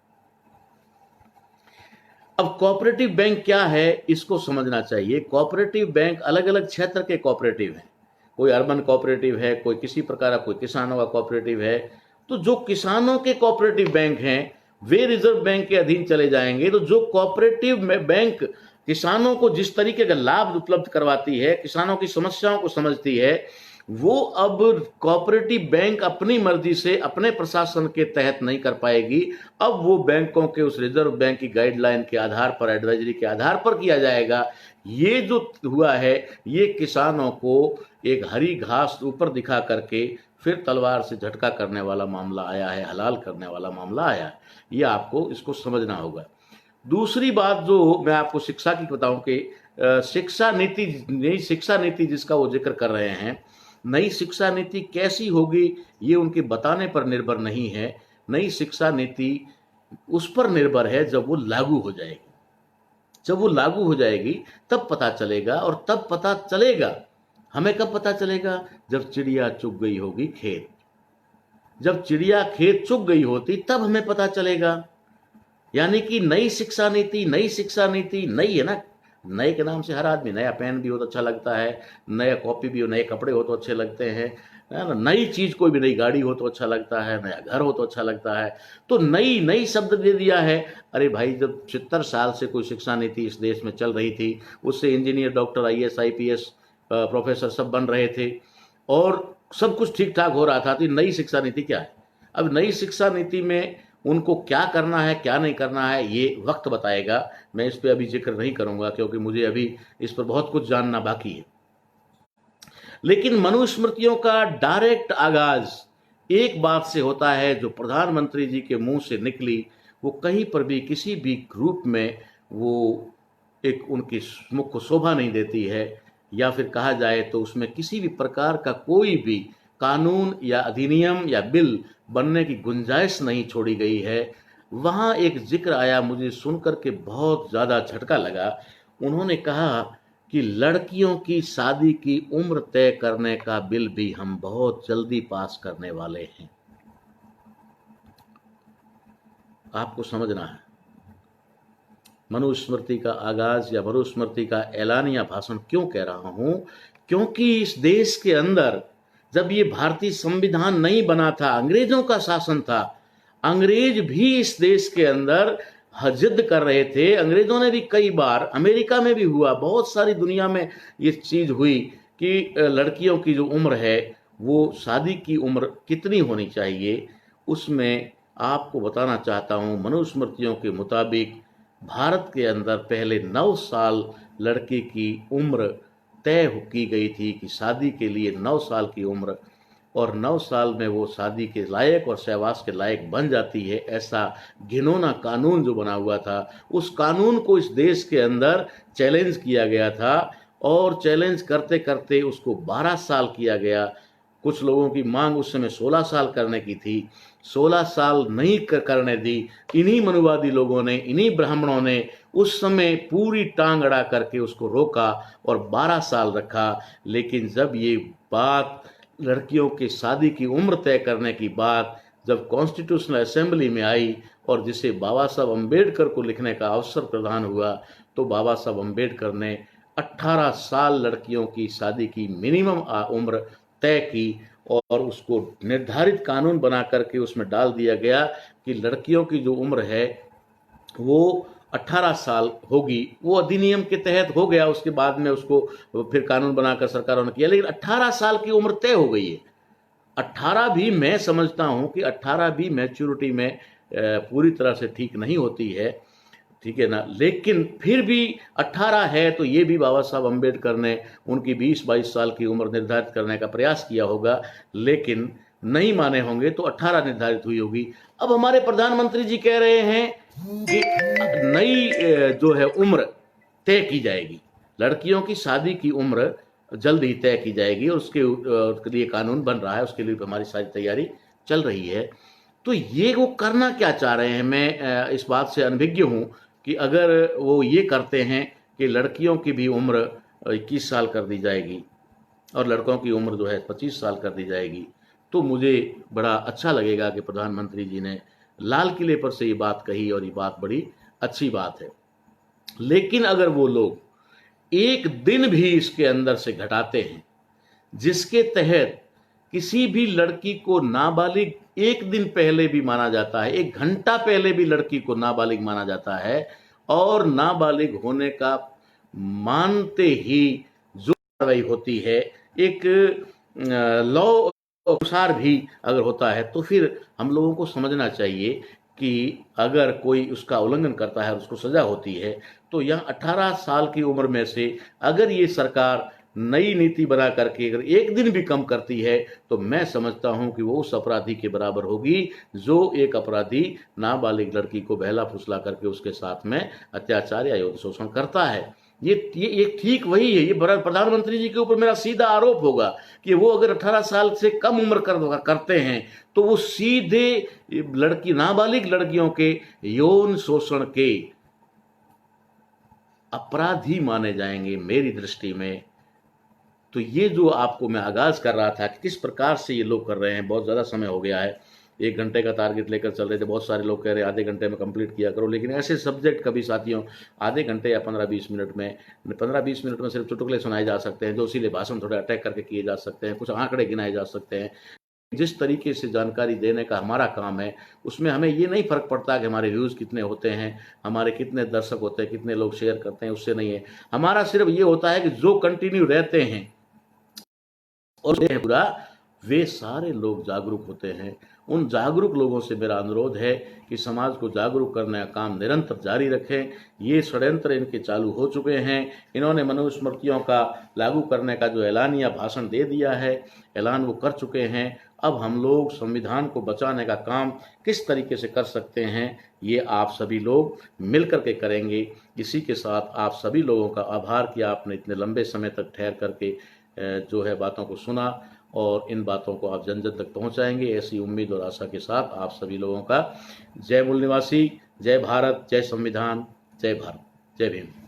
अब कोऑपरेटिव बैंक क्या है इसको समझना चाहिए। कोऑपरेटिव बैंक अलग अलग क्षेत्र के कोऑपरेटिव हैं, कोई अर्बन कोऑपरेटिव है, कोई किसी प्रकार का, कोई किसानों का कोऑपरेटिव है। तो जो किसानों के कोऑपरेटिव बैंक हैं वे रिजर्व बैंक के अधीन चले जाएंगे। तो जो कोऑपरेटिव बैंक किसानों को जिस तरीके का लाभ उपलब्ध करवाती है, किसानों की समस्याओं को समझती है, वो अब कोऑपरेटिव बैंक अपनी मर्जी से अपने प्रशासन के तहत नहीं कर पाएगी। अब वो बैंकों के उस रिजर्व बैंक की गाइडलाइन के आधार पर, एडवाइजरी के आधार पर किया जाएगा। ये जो हुआ है ये किसानों को एक हरी घास ऊपर दिखा करके फिर तलवार से झटका करने वाला मामला आया है, हलाल करने वाला मामला आया है। ये आपको इसको समझना होगा। दूसरी बात जो मैं आपको शिक्षा की बताऊं कि शिक्षा नीति, नई शिक्षा नीति जिसका वो जिक्र कर रहे हैं, नई शिक्षा नीति कैसी होगी ये उनके बताने पर निर्भर नहीं है। नई शिक्षा नीति उस पर निर्भर है जब वो लागू हो जाएगी। जब वो लागू हो जाएगी तब पता चलेगा, और तब पता चलेगा, हमें कब पता चलेगा? जब चिड़िया चुग गई होगी खेत। जब चिड़िया खेत चुग गई होती तब हमें पता चलेगा। यानी कि नई शिक्षा नीति, नई शिक्षा नीति नई है ना, नए के नाम से हर आदमी, नया पेन भी हो तो अच्छा लगता है, नया कॉपी भी हो, नए कपड़े हो तो अच्छे लगते हैं, है ना, नई चीज़ कोई भी नई गाड़ी हो तो अच्छा लगता है, नया घर हो तो अच्छा लगता है। तो नई नई शब्द दे दिया है। अरे भाई, जब 70 साल से कोई शिक्षा नीति इस देश में चल रही थी, उससे engineer, doctor, IAS, IPS, professor सब बन रहे थे और सब कुछ ठीक ठाक हो रहा था, तो नई शिक्षा नीति क्या है? अब नई शिक्षा नीति में उनको क्या करना है, क्या नहीं करना है, ये वक्त बताएगा। मैं इस पे अभी जिक्र नहीं करूंगा, क्योंकि मुझे अभी इस पर बहुत कुछ जानना बाकी है। लेकिन मनुस्मृतियों का डायरेक्ट आगाज एक बात से होता है, जो प्रधानमंत्री जी के मुंह से निकली, वो कहीं पर भी किसी भी ग्रुप में वो एक उनकी मुख को शोभा नहीं देती है, या फिर कहा जाए तो उसमें किसी भी प्रकार का कोई भी कानून या अधिनियम या बिल बनने की गुंजाइश नहीं छोड़ी गई है। वहाँ एक जिक्र आया, मुझे सुनकर के बहुत ज़्यादा झटका लगा। उन्होंने कहा कि लड़कियों की शादी की उम्र तय करने का बिल भी हम बहुत जल्दी पास करने वाले हैं। आपको समझना है, मनुस्मृति का आगाज या मनुस्मृति का ऐलानिया भाषण क्यों कह रहा हूं? क्योंकि इस देश के अंदर जब ये भारतीय संविधान नहीं बना था, अंग्रेजों का शासन था, अंग्रेज भी इस देश के अंदर जिद कर रहे थे। अंग्रेजों ने भी कई बार, अमेरिका में भी हुआ, बहुत सारी दुनिया में ये चीज हुई कि लड़कियों की जो उम्र है, वो शादी की उम्र कितनी होनी चाहिए, उसमें आपको बताना चाहता हूं, मनुस्मृतियों के मुताबिक भारत के अंदर पहले 9 साल लड़की की उम्र तय की गई थी कि शादी के लिए 9 साल की उम्र, और 9 साल में वो शादी के लायक और सहवास के लायक बन जाती है। ऐसा घिनौना कानून जो बना हुआ था, उस कानून को इस देश के अंदर चैलेंज किया गया था, और चैलेंज करते करते उसको 12 साल किया गया। कुछ लोगों की मांग उस समय 16 साल करने की थी, 16 साल नहीं करने दी। इन्हीं मनुवादी लोगों ने, इन्हीं ब्राह्मणों ने उस समय पूरी टांग अड़ा करके उसको रोका और 12 साल रखा। लेकिन जब ये बात लड़कियों की शादी की उम्र तय करने की बात जब कॉन्स्टिट्यूशनल असेंबली में आई, और जिसे बाबा साहब अम्बेडकर को लिखने का अवसर प्रदान हुआ, तो बाबा साहब अम्बेडकर ने 18 साल लड़कियों की शादी की मिनिमम उम्र तय की, और उसको निर्धारित कानून बना करके उसमें डाल दिया गया कि लड़कियों की जो उम्र है वो 18 साल होगी। वो अधिनियम के तहत हो गया, उसके बाद में उसको फिर कानून बनाकर सरकारों ने किया, लेकिन 18 साल की उम्र तय हो गई है। 18 भी मैं समझता हूं कि 18 भी मैच्योरिटी में पूरी तरह से ठीक नहीं होती है, ठीक है ना, लेकिन फिर भी 18 है, तो ये भी बाबा साहब अम्बेडकर ने उनकी 20-22 साल की उम्र निर्धारित करने का प्रयास किया होगा, लेकिन नहीं माने होंगे, तो 18 निर्धारित हुई होगी। अब हमारे प्रधानमंत्री जी कह रहे हैं कि नई जो है उम्र तय की जाएगी, लड़कियों की शादी की उम्र जल्द ही तय की जाएगी, और उसके लिए कानून बन रहा है, उसके लिए हमारी सारी तैयारी चल रही है। तो ये वो करना क्या चाह रहे हैं, मैं इस बात से अनभिज्ञ हूँ कि अगर वो ये करते हैं कि लड़कियों की भी उम्र 21 साल कर दी जाएगी और लड़कों की उम्र जो है 25 साल कर दी जाएगी, तो मुझे बड़ा अच्छा लगेगा कि प्रधानमंत्री जी ने लाल किले पर से ये बात कही, और ये बात बड़ी अच्छी बात है। लेकिन अगर वो लोग एक दिन भी इसके अंदर से घटाते हैं, जिसके तहत किसी भी लड़की को नाबालिग एक दिन पहले भी माना जाता है, 1 घंटा पहले भी लड़की को नाबालिग माना जाता है, और नाबालिग होने का मानते ही जो कार्रवाई होती है, एक लॉ अनुसार भी अगर होता है, तो फिर हम लोगों को समझना चाहिए कि अगर कोई उसका उल्लंघन करता है, उसको सजा होती है। तो यहाँ 18 साल की उम्र में से अगर ये सरकार नई नीति बना करके अगर एक दिन भी कम करती है, तो मैं समझता हूं कि वो उस अपराधी के बराबर होगी जो एक अपराधी नाबालिग लड़की को बहला फुसला करके उसके साथ में अत्याचार या यौन शोषण करता है। ये ठीक वही है। ये प्रधानमंत्री जी के ऊपर मेरा सीधा आरोप होगा कि वो अगर 18 साल से कम उम्र करते हैं, तो वो सीधे नाबालिग लड़कियों के यौन शोषण के अपराधी माने जाएंगे मेरी दृष्टि में। तो ये जो आपको मैं आगाज कर रहा था कि किस प्रकार से ये लोग कर रहे हैं, बहुत ज़्यादा समय हो गया है, 1 घंटे का टारगेट लेकर चल रहे थे, बहुत सारे लोग कह रहे आधे घंटे में कंप्लीट किया करो, लेकिन ऐसे सब्जेक्ट कभी साथियों आधे घंटे या 15-20 मिनट में 15-20 मिनट में सिर्फ चुटकुले सुनाए जा सकते हैं, जो इसीलिए भाषण थोड़े अटैक करके किए जा सकते हैं, कुछ आंकड़े गिनाए जा सकते हैं। जिस तरीके से जानकारी देने का हमारा काम है, उसमें हमें ये नहीं फ़र्क पड़ता कि हमारे व्यूज़ कितने होते हैं, हमारे कितने दर्शक होते हैं, कितने लोग शेयर करते हैं, उससे नहीं है। हमारा सिर्फ ये होता है कि जो कंटिन्यू रहते हैं और पूरा, वे सारे लोग जागरूक होते हैं। उन जागरूक लोगों से मेरा अनुरोध है कि समाज को जागरूक करने का काम निरंतर जारी रखें। ये षड्यंत्र इनके चालू हो चुके हैं। इन्होंने मनुस्मृतियों का लागू करने का जो ऐलानिया भाषण दे दिया है, ऐलान वो कर चुके हैं। अब हम लोग संविधान को बचाने का काम किस तरीके से कर सकते हैं, ये आप सभी लोग मिलकर के करेंगे। इसी के साथ आप सभी लोगों का आभार कि आपने इतने लंबे समय तक ठहर करके जो है बातों को सुना और इन बातों को आप जन जन तक पहुंचाएंगे, ऐसी उम्मीद और आशा के साथ आप सभी लोगों का जय मूल निवासी, जय भारत, जय संविधान, जय भारत, जय भीम।